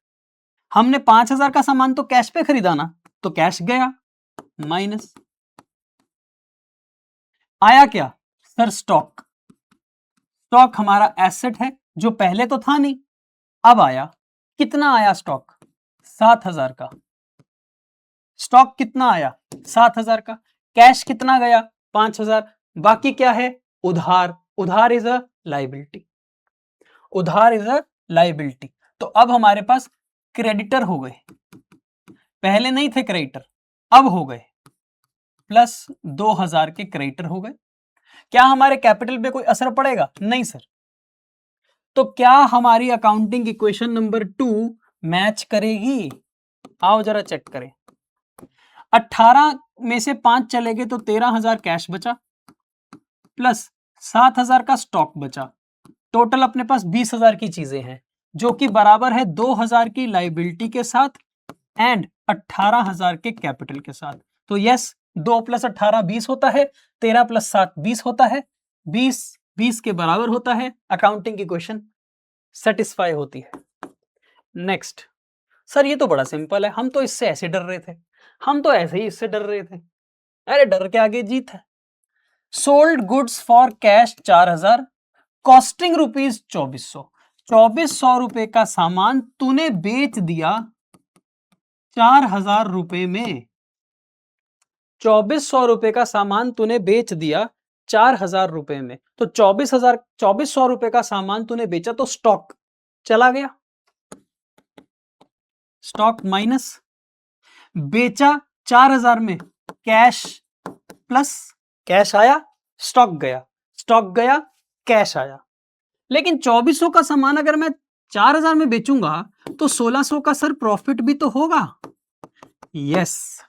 हमने 5,000 का सामान तो कैश पे खरीदा ना, तो कैश गया माइनस, आया क्या सर स्टॉक। स्टॉक हमारा एसेट है जो पहले तो था नहीं, अब आया, कितना आया स्टॉक 7,000 का, स्टॉक कितना आया 7,000 का, कैश कितना गया 5,000, बाकी क्या है उधार, उधार इज अ लायबिलिटी, उधार इज अ लायबिलिटी। तो अब हमारे पास क्रेडिटर हो गए, पहले नहीं थे क्रेडिटर, अब हो गए, प्लस 2,000 के क्रेडिटर हो गए। क्या हमारे कैपिटल पे कोई असर पड़ेगा, नहीं सर। तो क्या हमारी अकाउंटिंग इक्वेशन नंबर 2 मैच करेगी, आओ जरा चेक करें। 18 में से 5 चले गए तो 13,000 कैश बचा प्लस 7,000 का स्टॉक बचा, टोटल अपने पास 20,000 की चीजें हैं जो कि बराबर है 2,000 की लायबिलिटी के साथ एंड 18,000 के कैपिटल के साथ। तो यस, 2 + 18 20 होता है, 13 + 7 20 होता है, 20 20 के बराबर होता है, अकाउंटिंग इक्वेशन सेटिस्फाई होती है। नेक्स्ट, सर ये तो बड़ा सिंपल है, हम तो इससे ऐसे डर रहे थे, हम तो ऐसे ही इससे डर रहे थे। अरे डर के आगे जीत है। Sold goods for cash 4,000, costing rupees 2,400, 2,400 रुपए का सामान तूने बेच दिया 4,000 रुपए में, 2,400 रुपए का सामान तूने बेच दिया 4,000 रुपए में, तो 2,400 रुपए का सामान तूने बेचा तो स्टॉक चला गया, स्टॉक माइनस, बेचा 4,000 में, कैश प्लस, कैश आया स्टॉक गया, स्टॉक गया कैश आया। लेकिन 2,400 का सामान अगर मैं 4,000 में बेचूंगा तो 1,600 का सर प्रॉफिट भी तो होगा। यस,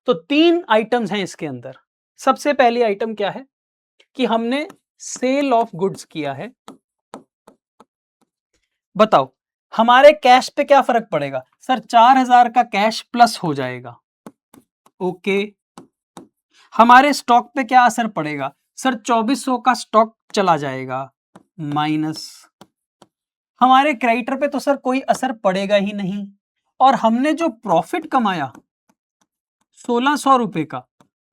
तो 3 आइटम्स हैं इसके अंदर। सबसे पहली आइटम क्या है कि हमने सेल ऑफ गुड्स किया है। बताओ हमारे कैश पे क्या फर्क पड़ेगा सर, 4,000 का कैश प्लस हो जाएगा, ओके। हमारे स्टॉक पे क्या असर पड़ेगा सर, 2,400 का स्टॉक चला जाएगा माइनस, हमारे क्रेडिटर पे तो सर कोई असर पड़ेगा ही नहीं, और हमने जो प्रॉफिट कमाया 1,600 रुपए का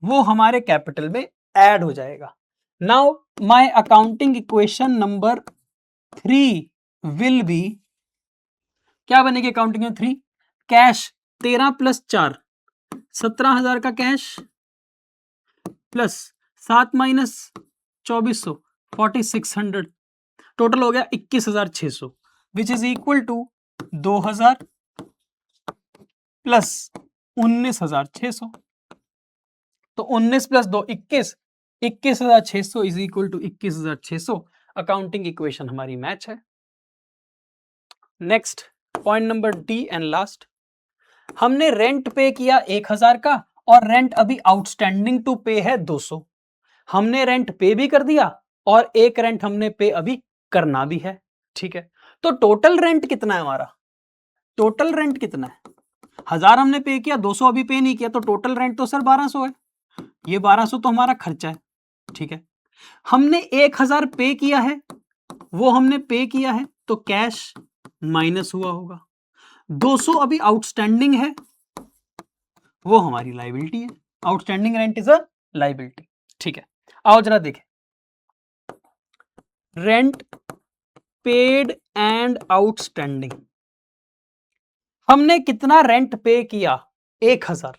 वो हमारे कैपिटल में ऐड हो जाएगा। Now my accounting equation number 3 will be, क्या बनेगी अकाउंटिंग में 3, कैश 13 + 4 17,000 का कैश प्लस 7 - 2400, 4600, टोटल हो गया 21,600, which is equal to 2000 plus 19,600। तो 19 plus 2 21, 21,600 is equal to 21,600। Accounting equation हमारी मैच है। Next point number D and last, हमने रेंट पे किया 1000 का और रेंट अभी आउटस्टैंडिंग टू पे है 200। हमने रेंट पे भी कर दिया और एक रेंट हमने पे अभी करना भी है, ठीक है। तो टोटल रेंट कितना है हमारा? टोटल रेंट कितना है? 1000 हमने पे किया, 200 अभी पे नहीं किया, तो टोटल रेंट तो सर 1200 है। ये 1200 तो हमारा खर्चा है, ठीक है। हमने 1000 पे किया है, वो हमने पे किया है, तो कैश माइनस हुआ होगा। 200 अभी आउटस्टैंडिंग है, वो हमारी लायबिलिटी है। Outstanding rent is a liability, ठीक है। आओ जरा देखें, रेंट पेड एंड आउटस्टैंडिंग। हमने कितना रेंट पे किया? 1000।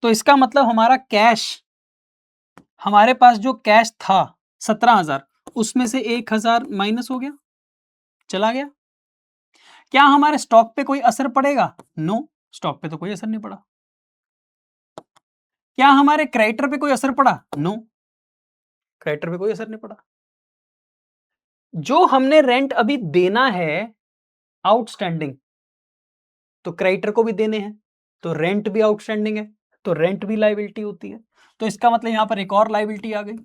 तो इसका मतलब हमारा कैश, हमारे पास जो कैश था 17,000, उसमें से 1000 माइनस हो गया, चला गया। क्या हमारे स्टॉक पे कोई असर पड़ेगा? नो, स्टॉक पे तो कोई असर नहीं पड़ा। क्या हमारे क्रेडिटर पे कोई असर पड़ा? नो, क्रेडिटर पे कोई असर नहीं पड़ा। जो हमने रेंट अभी देना है आउटस्टैंडिंग, तो क्रेडिटर को भी देने हैं, तो रेंट भी आउटस्टैंडिंग है, तो रेंट भी लायबिलिटी होती है। तो इसका मतलब यहां पर एक और लायबिलिटी आ गई,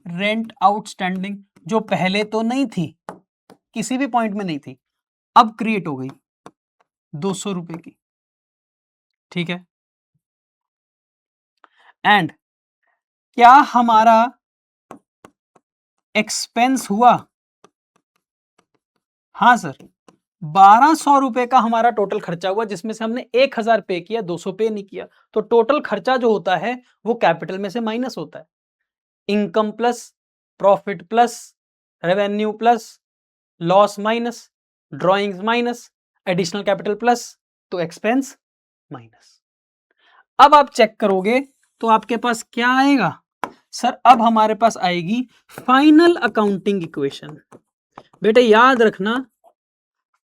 रेंट आउटस्टैंडिंग, जो पहले तो नहीं थी, किसी भी पॉइंट में नहीं थी, अब क्रिएट हो गई 200 रुपए की, ठीक है। एंड क्या हमारा एक्सपेंस हुआ? हाँ सर, 1200 रुपए का हमारा टोटल खर्चा हुआ, जिसमें से हमने 1000 पे किया, 200 पे नहीं किया। तो टोटल खर्चा जो होता है वो कैपिटल में से माइनस होता है। Income plus profit plus revenue plus loss minus drawings minus additional capital plus, तो एक्सपेंस माइनस। अब आप चेक करोगे तो आपके पास क्या आएगा सर? अब हमारे पास आएगी फाइनल अकाउंटिंग इक्वेशन। बेटे याद रखना,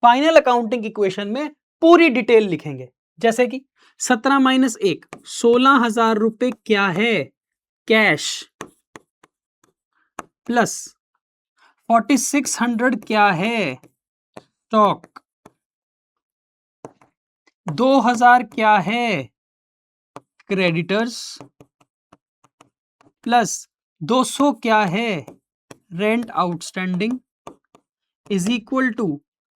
फाइनल अकाउंटिंग इक्वेशन में पूरी डिटेल लिखेंगे, जैसे कि 17 माइनस 1, 16,000 रुपए क्या है? कैश, प्लस 4600 क्या है? स्टॉक, 2000 क्या है? क्रेडिटर्स, प्लस 200 क्या है? Rent outstanding, is equal to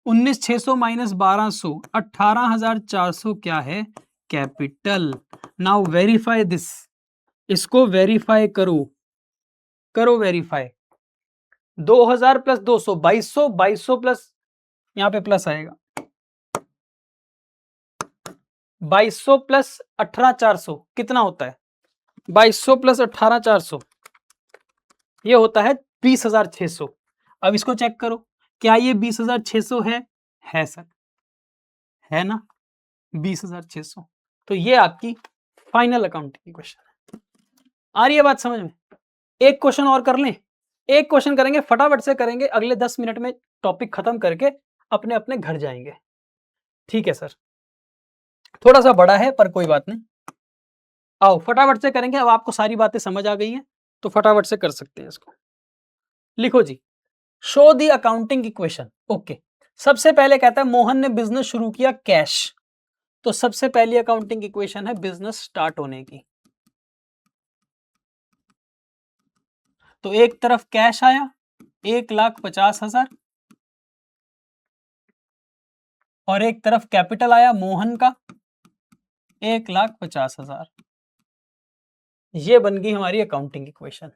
19,600 minus 1200, 18,400 क्या है? कैपिटल। नाउ वेरीफाई दिस, इसको वेरीफाई करो, करो वेरीफाई। 2000 प्लस 200 2200, 2200 प्लस यहां पे प्लस आएगा, 2200 प्लस 18,400 कितना होता है? 2200 प्लस 18,400 ये होता है 20,600। अब इसको चेक करो, क्या ये 20,600 है सर, है ना 20,600। तो ये आपकी फाइनल अकाउंटिंग क्वेश्चन है। आ रही है बात समझ में? एक क्वेश्चन और कर लें, एक क्वेश्चन करेंगे, फटाफट से करेंगे, अगले 10 मिनट में टॉपिक खत्म करके अपने अपने घर जाएंगे, ठीक है सर। थोड़ा सा बड़ा है पर कोई बात नहीं, आओ फटाफट से करेंगे। अब आपको सारी बातें समझ आ गई हैं तो फटाफट से कर सकते हैं इसको। लिखो जी, show the accounting equation. Okay, सबसे पहले कहता है मोहन ने बिजनेस शुरू किया कैश, तो सबसे पहली अकाउंटिंग इक्वेशन है बिजनेस स्टार्ट होने की। तो एक तरफ कैश आया 1,50,000 और एक तरफ कैपिटल आया मोहन का 1,50,000। ये बन गई हमारी अकाउंटिंग इक्वेशन।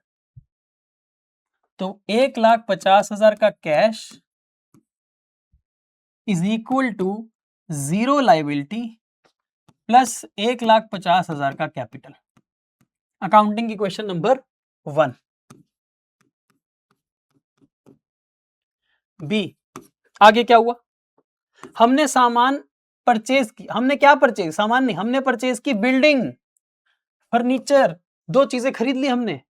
तो 1,50,000 का cash is equal to 0 liability plus 1,50,000 का capital. Accounting equation number 1। B, आगे क्या हुआ? हमने सामान परचेज की, हमने क्या परचेज? सामान नहीं, हमने परचेज की बिल्डिंग, फर्नीचर, दो चीजें खरीद ली हमने।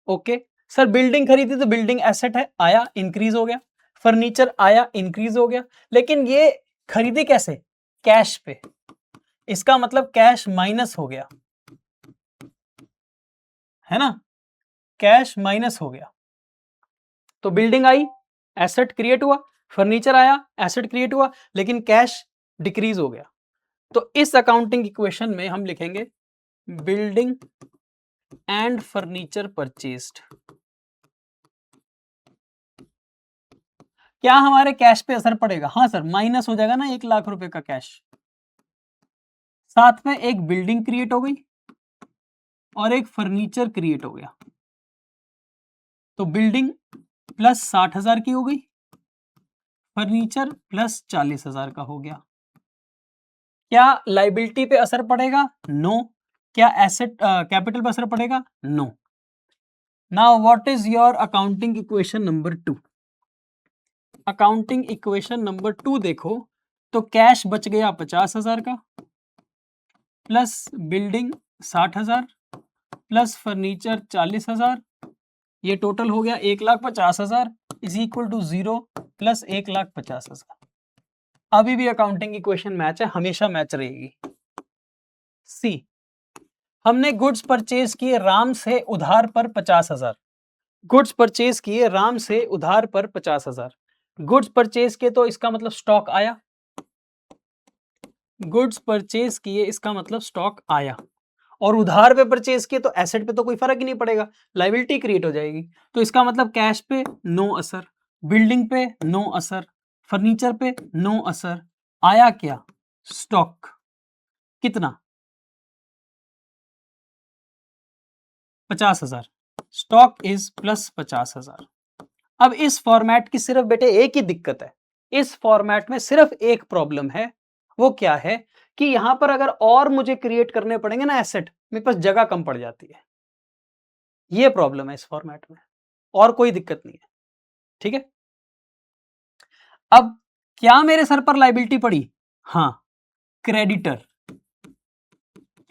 ओके सर बिल्डिंग खरीदी तो बिल्डिंग एसेट है, आया इंक्रीज हो गया, फर्नीचर आया इंक्रीज हो गया, लेकिन ये खरीदी कैसे? कैश पे, इसका मतलब कैश माइनस हो गया, है ना, कैश माइनस हो गया। तो बिल्डिंग आई, एसेट क्रिएट हुआ, फर्नीचर आया, एसेट क्रिएट हुआ, लेकिन कैश डिक्रीज हो गया। तो इस अकाउंटिंग इक्वेशन में हम लिखेंगे बिल्डिंग एंड फर्नीचर परचेस्ड। क्या हमारे कैश पे असर पड़ेगा? हाँ सर, माइनस हो जाएगा ना 1,00,000 रुपए का कैश, साथ में एक बिल्डिंग क्रिएट हो गई और एक फर्नीचर क्रिएट हो गया। तो बिल्डिंग प्लस 60,000 की हो गई, फर्नीचर प्लस 40,000 का हो गया। क्या लाइबिलिटी पे असर पड़ेगा? नो। क्या एसेट कैपिटल पे असर पड़ेगा? No. Now what is your accounting equation number 2? Accounting equation number 2 देखो तो कैश बच गया 50,000 का, प्लस बिल्डिंग 60,000 प्लस फर्नीचर 40,000, ये टोटल हो गया 1,50,000 इज इक्वल टू 0 प्लस 1,50,000। अभी भी अकाउंटिंग इक्वेशन मैच है, हमेशा मैच रहेगी। सी, हमने गुड्स परचेज किए राम से उधार पर 50,000, गुड्स परचेज किए राम से उधार पर 50,000, गुड्स परचेज किए तो इसका मतलब स्टॉक आया, गुड्स परचेज किए इसका मतलब स्टॉक आया, और उधार पे परचेज किए तो एसेट पे तो कोई फर्क ही नहीं पड़ेगा, लायबिलिटी क्रिएट हो जाएगी। तो इसका मतलब कैश पे नो असर, बिल्डिंग पे नो असर, फर्नीचर पे नो असर, आया क्या? स्टॉक। कितना? 50,000। Stock is plus 50,000। अब इस फॉर्मेट की सिर्फ बेटे एक ही दिक्कत है, इस फॉर्मेट में सिर्फ एक प्रॉब्लम है, वो क्या है कि यहां पर अगर और मुझे क्रिएट करने पड़ेंगे ना एसेट, मेरे पास जगह कम पड़ जाती है, ये प्रॉब्लम है इस फॉर्मेट में, और कोई दिक्कत नहीं है। ठीक है, अब क्या मेरे सर पर लायबिलिटी पड़ी? हाँ, क्रेडिटर,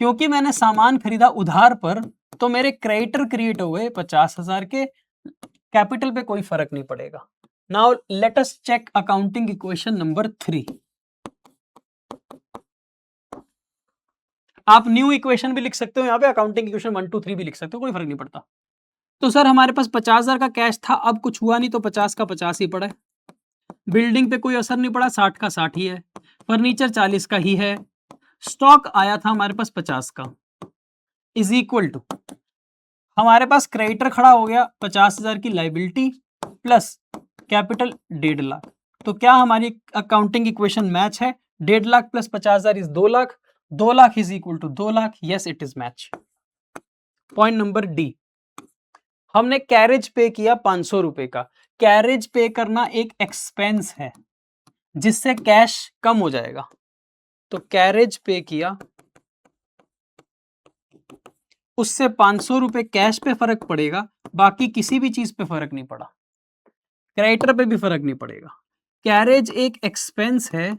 क्योंकि मैंने सामान खरीदा उधार पर तो मेरे क्रेडिटर क्रिएट हुए 50,000 के, कैपिटल पे कोई फर्क नहीं पड़ेगा। Now let us check accounting equation number 3। आप न्यू इक्वेशन भी लिख सकते हो, यहां पे अकाउंटिंग इक्वेशन 1 2 3 भी लिख सकते हो, कोई फर्क नहीं पड़ता। तो सर हमारे पास 50,000 का कैश था, अब कुछ हुआ नहीं तो 50 का 50 ही पड़ा है, बिल्डिंग पे कोई असर नहीं पड़ा, 60 का 60 ही है, फर्नीचर 40 का ही है, स्टॉक आया था हमारे पास 50 का, इज इक्वल टू हमारे पास क्रेडिटर खड़ा हो गया 50,000 की लायबिलिटी प्लस कैपिटल 1.5 लाख। तो क्या हमारी अकाउंटिंग इक्वेशन मैच है? 1.5 lakh plus 50,000 is 2 lakh, 2 lakh is equal to 2 lakh, yes it is match. Point number D, हमने कैरेज पे किया 500 रुपए का, कैरेज पे करना एक एक्सपेंस है जिससे कैश कम हो जाएगा, तो कैरेज पे किया उससे 500 रुपए कैश पे फर्क पड़ेगा, बाकी किसी भी चीज पे फर्क नहीं पड़ा, क्रेडिटर पे भी फर्क नहीं पड़ेगा। कैरेज एक एक्सपेंस है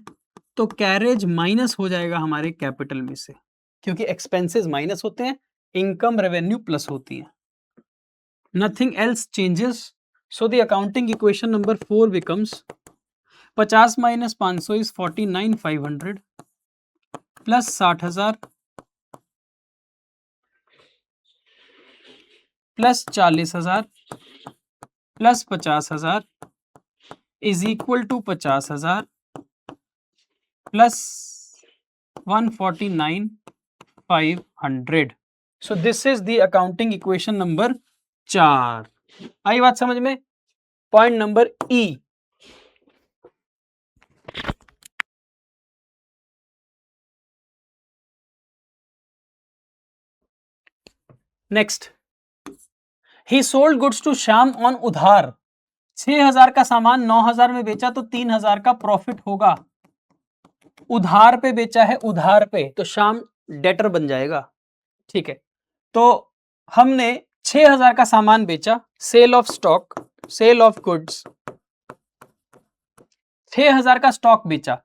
तो कैरेज माइनस हो जाएगा हमारे कैपिटल में से, क्योंकि एक्सपेंसेस माइनस होते हैं, इनकम रेवेन्यू प्लस होती है, nothing else changes. So the accounting equation number 4 becomes 50 minus 500 is 49,500 plus 60,000 plus 40,000 plus 50,000 is equal to 50,000 plus 149,500। So this is the accounting equation number 4। आई बात समझ में? Point number E, next, he sold goods to Shyam on उधार, 6,000 का सामान 9,000 में बेचा तो 3,000 का प्रॉफिट होगा, उधार पे बेचा है, उधार पे, तो श्याम डेटर बन जाएगा। ठीक है, तो हमने 6,000 का सामान बेचा, sale of stock, sale of goods, 6,000 का स्टॉक बेचा,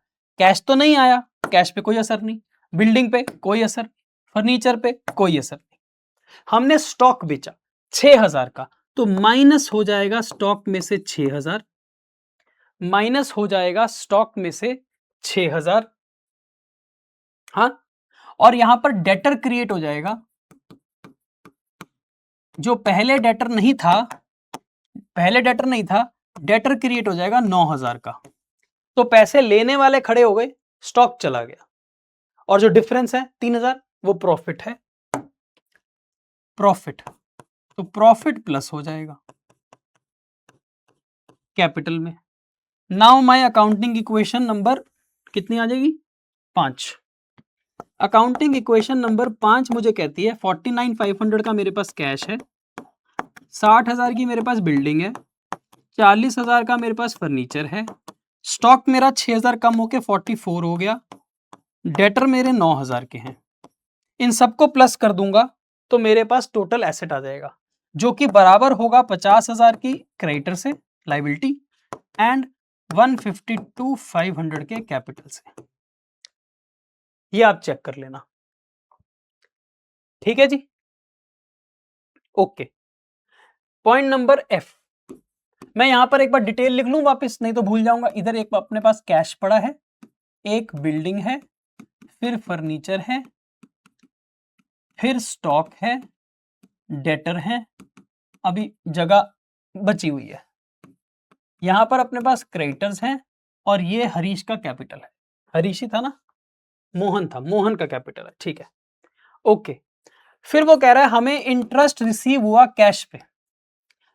कैश तो नहीं आया, कैश पे कोई असर नहीं, बिल्डिंग पे कोई असर, फर्नीचर पे कोई असर नहीं, हमने स्टॉक बेचा, 6,000 का, तो माइनस हो जाएगा स्टॉक में से 6,000, माइनस हो जाएगा स्टॉक में से 6,000। हाँ, और यहां पर डेटर क्रिएट हो जाएगा, जो पहले डेटर नहीं था, पहले डेटर नहीं था, डेटर क्रिएट हो जाएगा 9,000 का। तो पैसे लेने वाले खड़े हो गए, स्टॉक चला गया, और जो डिफरेंस है 3,000 वो प्रॉफिट है, प्रॉफिट। तो प्रॉफिट प्लस हो जाएगा कैपिटल में। Now my accounting equation number कितनी आ जाएगी? 5। अकाउंटिंग इक्वेशन नंबर 5 मुझे कहती है 49,500 का मेरे पास कैश है, 60,000 की मेरे पास बिल्डिंग है, 40,000 का मेरे पास फर्नीचर है, स्टॉक मेरा 6,000 कम होके 44 हो गया, डेटर मेरे 9,000 के हैं। इन सबको प्लस कर दूंगा तो मेरे पास टोटल एसेट आ जाएगा, जो कि बराबर होगा 50,000 की क्रेडिटर से लाइबिलिटी एंड 152,500 के कैपिटल से। ये आप चेक कर लेना, ठीक है जी। Okay, point number F. मैं यहां पर एक बार डिटेल लिख लूं वापस, नहीं तो भूल जाऊंगा। इधर एक अपने पास कैश पड़ा है, एक बिल्डिंग है, फिर फर्नीचर है, फिर स्टॉक है, डेटर है, अभी जगह बची हुई है। यहां पर अपने पास क्रेडिटर्स हैं, और ये हरीश का कैपिटल है। हरीश ही था ना, मोहन था, मोहन का कैपिटल है, ठीक है। ओके, फिर वो कह रहा है हमें इंटरेस्ट रिसीव हुआ कैश पे,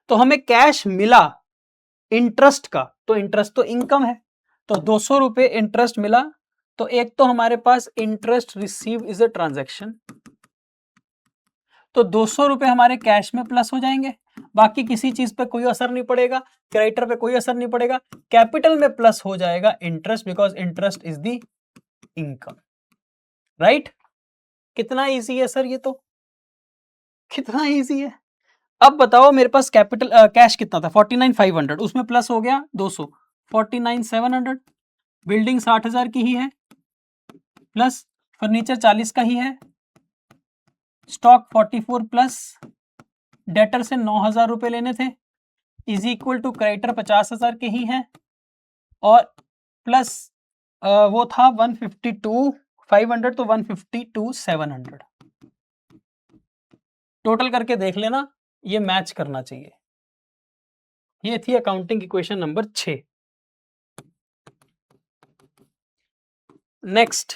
तो हमें कैश मिला इंटरेस्ट का, तो इंटरेस्ट तो इनकम है, तो 200 रुपए इंटरेस्ट मिला। तो एक तो हमारे पास interest received is a transaction, तो 200 रुपए हमारे कैश में प्लस हो जाएंगे, बाकी किसी चीज पे कोई असर नहीं पड़ेगा, क्रेडिटर पे कोई असर नहीं पड़ेगा, कैपिटल में प्लस हो जाएगा interest, because interest is the income, right. कितना इजी है सर ये तो, कितना इजी है। अब बताओ मेरे पास कैपिटल कैश कितना था 49,500, उसमें प्लस हो गया 200, 49,700। बिल्डिंग 60,000 की ही है, प्लस फर्नीचर 40 का ही है, स्टॉक 44 प्लस डेटर से 9,000 रुपए लेने थे, इज इक्वल टू क्रेडिटर 50,000 के ही है, और प्लस वो था 152,500, तो 152,700। टोटल करके देख लेना, ये मैच करना चाहिए। ये थी accounting equation number 6। Next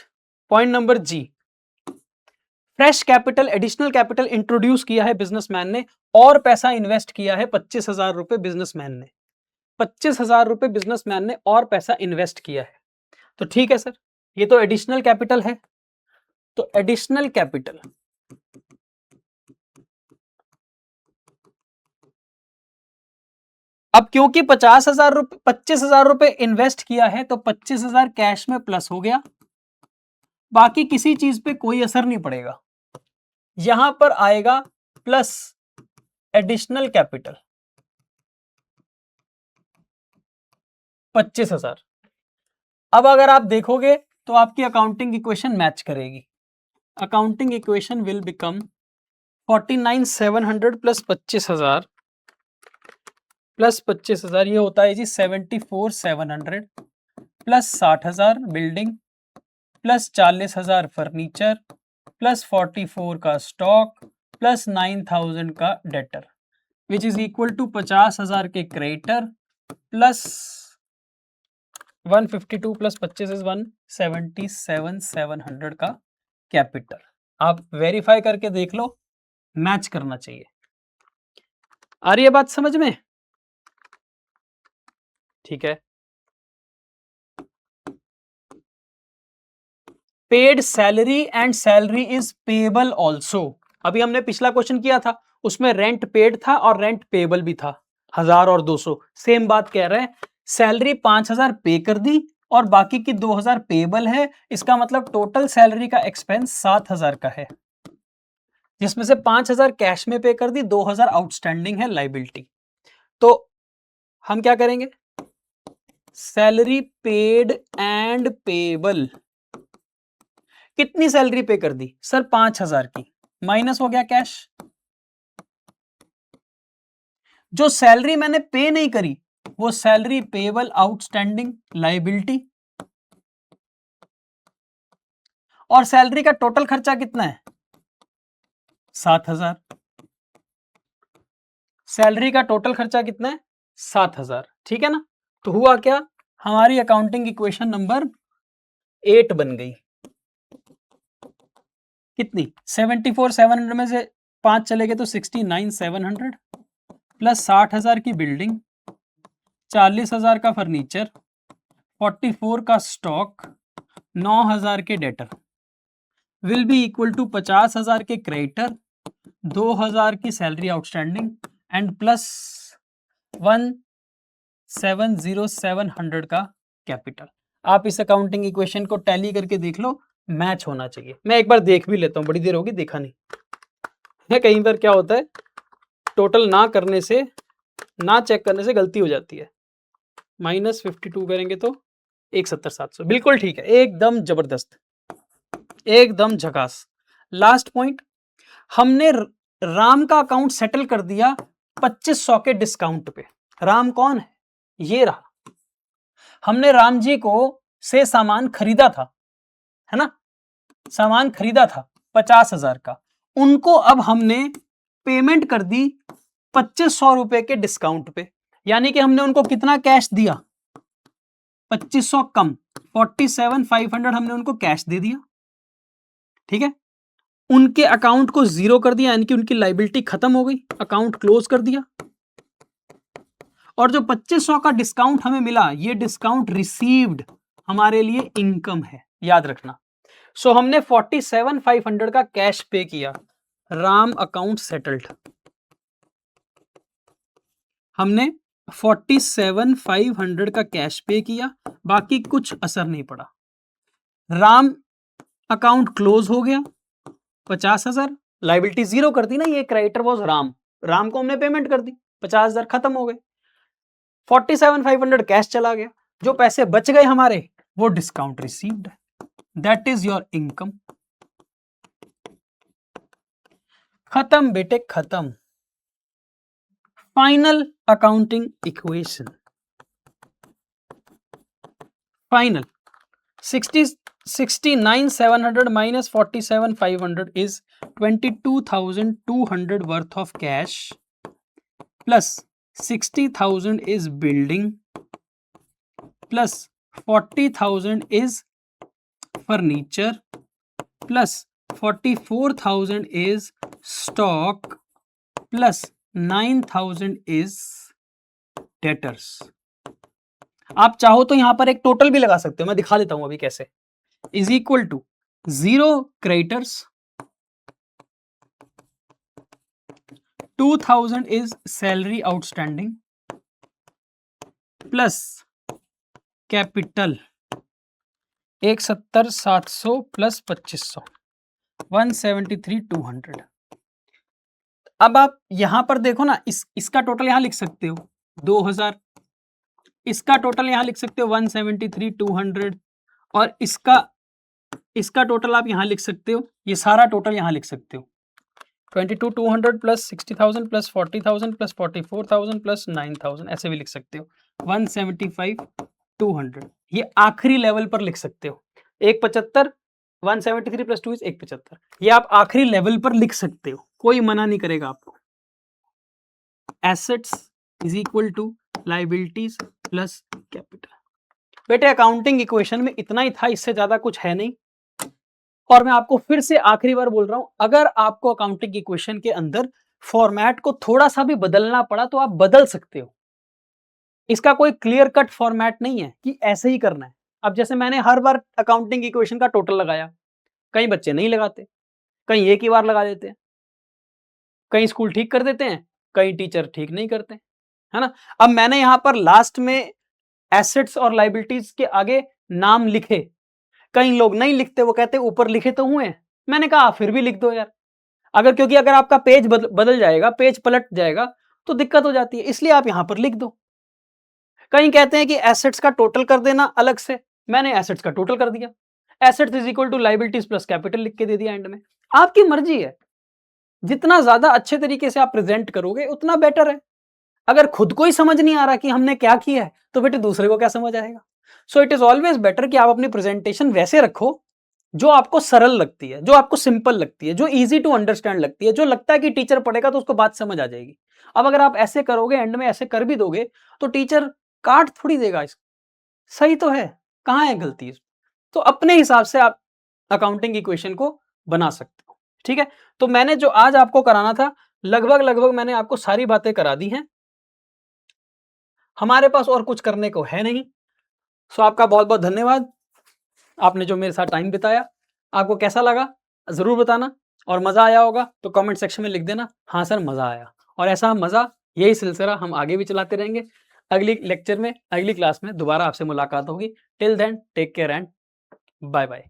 point number जी, fresh capital, additional capital introduce किया है बिजनेसमैन ने, और पैसा इन्वेस्ट किया है 25,000 रुपए बिजनेसमैन ने, 25,000 रुपए बिजनेसमैन ने और पैसा इन्वेस्ट किया है। तो ठीक है सर, ये तो एडिशनल कैपिटल है, तो एडिशनल कैपिटल अब क्योंकि 25,000 रुपए इन्वेस्ट किया है, तो 25,000 कैश में प्लस हो गया, बाकी किसी चीज पे कोई असर नहीं पड़ेगा। यहां पर आएगा प्लस एडिशनल कैपिटल 25,000। अब अगर आप देखोगे तो आपकी अकाउंटिंग इक्वेशन मैच करेगी। Accounting equation will become 49,700 plus 25,000 plus 25,000, ये होता है जी 74,700 plus 60,000 building plus 40,000 furniture plus 44 का स्टॉक प्लस 9,000 का debtor, which is equal to 50,000 के क्रेडिटर प्लस 152 प्लस 25 इज 177,700 का कैपिटल। आप वेरीफाई करके देख लो, मैच करना चाहिए। आ रही है बात समझ में? ठीक है। Paid salary and salary is payable also. अभी हमने पिछला क्वेश्चन किया था, उसमें रेंट पेड था और रेंट पेएबल भी था, 1000 और 200 सेम बात कह रहे हैं। सैलरी 5,000 पे कर दी और बाकी की 2,000 पेएबल है, इसका मतलब टोटल सैलरी का एक्सपेंस 7,000 का है, जिसमें से 5,000 कैश में पे कर दी, 2,000 आउटस्टैंडिंग है लाइबिलिटी। तो हम क्या करेंगे, सैलरी पेड एंड पेएबल, कितनी सैलरी पे कर दी सर 5,000 की, माइनस हो गया कैश, जो सैलरी मैंने पे नहीं करी वो सैलरी पेबल आउटस्टैंडिंग लायबिलिटी, और सैलरी का टोटल खर्चा कितना है 7,000। सैलरी का टोटल खर्चा कितना है 7,000, ठीक है ना। तो हुआ क्या, हमारी अकाउंटिंग इक्वेशन नंबर 8 बन गई। कितनी 74,700 में से 5 चले गए तो 69,700 प्लस 60,000 की बिल्डिंग, 40,000 का फर्नीचर, 44 का स्टॉक, 9,000 के debtor will be equal to 50,000 के क्रेडिटर, 2,000 की सैलरी आउटस्टैंडिंग एंड प्लस 1,70700 का कैपिटल। आप इस अकाउंटिंग इक्वेशन को टैली करके देख लो, मैच होना चाहिए। मैं एक बार देख भी लेता हूं, बड़ी देर होगी देखा नहीं है। कई बार क्या होता है टोटल ना करने से, ना चेक करने से गलती हो जाती है। -52 करेंगे तो 170,700, बिल्कुल ठीक है, एकदम जबरदस्त, एकदम झकास। लास्ट पॉइंट, हमने राम का अकाउंट सेटल कर दिया 2500 के डिस्काउंट पे। राम कौन है, ये रहा। हमने राम जी को से सामान खरीदा था, है ना, सामान खरीदा था 50,000 का, उनको अब हमने पेमेंट कर दी 2500 रुपए के डिस्काउंट पे, यानी कि हमने उनको कितना कैश दिया 2500 कम 47,500 हमने उनको कैश दे दिया, ठीक है। उनके अकाउंट को जीरो कर दिया, यानी कि उनकी लायबिलिटी खत्म हो गई, अकाउंट क्लोज कर दिया। और जो 2500 का डिस्काउंट हमें मिला, ये डिस्काउंट रिसीव्ड हमारे लिए इनकम है, याद रखना। सो हमने 47,500 का कैश पे किया, राम अकाउंट सेटल्ड। हमने 47,500 का कैश पे किया, बाकी कुछ असर नहीं पड़ा। राम अकाउंट क्लोज हो गया, 50,000 लायबिलिटी जीरो कर दी ना, ये क्रेडिटर वॉज राम, राम को हमने पेमेंट कर दी, 50,000 खत्म हो गए। 47,500 कैश चला गया, जो पैसे बच गए हमारे वो डिस्काउंट रिसीव्ड है, दैट इज योर इनकम। खत्म बेटे खत्म। Final accounting equation, final 69,700 minus 47,500 is 22,200 worth of cash plus 60,000 is building plus 40,000 is furniture plus 44,000 is stock plus 9,000 is debtors। आप चाहो तो यहां पर एक टोटल भी लगा सकते हो, मैं दिखा देता हूं अभी कैसे। Is equal to 0 creditors, 2,000 is salary outstanding plus capital 170,700 plus 2,500 173,200। अब आप यहां पर देखो ना, इसका टोटल यहां लिख सकते हो 2,000, इसका टोटल यहां लिख सकते हो 173,200, और इसका टोटल आप यहां लिख सकते हो, ये सारा टोटल यहां लिख सकते हो 22,200 प्लस 60,000 प्लस 40,000 प्लस 44,000 प्लस 9,000, ऐसे भी लिख सकते हो 175,200। ये आखिरी लेवल पर लिख सकते हो, 175 173 प्लस 2 इज 175, ये आप आखिरी लेवल पर लिख सकते हो, कोई मना नहीं करेगा आपको। Assets is equal to liabilities plus capital. बेटे अकाउंटिंग इक्वेशन में इतना ही था, इससे ज्यादा कुछ है नहीं। और मैं आपको फिर से आखिरी बार बोल रहा हूं, अगर आपको अकाउंटिंग इक्वेशन के अंदर फॉर्मेट को थोड़ा सा भी बदलना पड़ा तो आप बदल सकते हो। इसका कोई क्लियर कट फॉर्मेट नहीं है कि ऐसे ही करना है। अब जैसे मैंने हर बार अकाउंटिंग इक्वेशन का टोटल लगाया, कई बच्चे नहीं लगाते, कई एक ही बार लगा देते हैं, कई स्कूल ठीक कर देते हैं, कई टीचर ठीक नहीं करते, है ना। अब मैंने यहां पर लास्ट में एसेट्स और लायबिलिटीज के आगे नाम लिखे, कई लोग नहीं लिखते, वो कहते ऊपर लिखे तो हुए, मैंने कहा फिर भी लिख दो यार, क्योंकि अगर आपका पेज बदल जाएगा, पेज पलट जाएगा तो दिक्कत हो जाती है, इसलिए आप यहां पर लिख दो। कई कहते हैं कि एसेट्स का टोटल कर देना अलग से, मैंने एसेट्स का टोटल कर दिया, assets is equal to liabilities plus capital लिख के दे दिया एंड में। आपकी मर्जी है, जितना ज्यादा अच्छे तरीके से आप प्रेजेंट करोगे उतना बेटर है। अगर खुद को ही समझ नहीं आ रहा कि हमने क्या किया है तो बेटे दूसरे को क्या समझ आएगा। So it is always better कि आप अपनी प्रेजेंटेशन वैसे रखो जो आपको सरल लगती है, जो आपको सिंपल लगती है, जो इजी टू अंडरस्टैंड लगती है, जो लगता है कि टीचर पढ़ेगा तो उसको बात समझ आ जाएगी। अब अगर आप ऐसे करोगे, एंड में ऐसे कर भी दोगे तो टीचर काट थोड़ी देगा इसको। सही तो है, कहाँ है गलती इसमें? तो अपने हिसाब से आप अकाउंटिंग इक्वेशन को बना सकते हो। ठीक है, तो मैंने जो आज आपको कराना था लगभग मैंने आपको सारी बातें करा दी हैं। हमारे पास और कुछ करने को है नहीं। सो आपका बहुत बहुत धन्यवाद, आपने जो मेरे साथ टाइम बिताया। आपको कैसा लगा जरूर बताना, और मजा आया होगा तो कमेंट सेक्शन में लिख देना हाँ सर मजा आया। और ऐसा मजा, यही सिलसिला हम आगे भी चलाते रहेंगे। अगली लेक्चर में, अगली क्लास में दोबारा आपसे मुलाकात होगी। Till then take care and bye bye.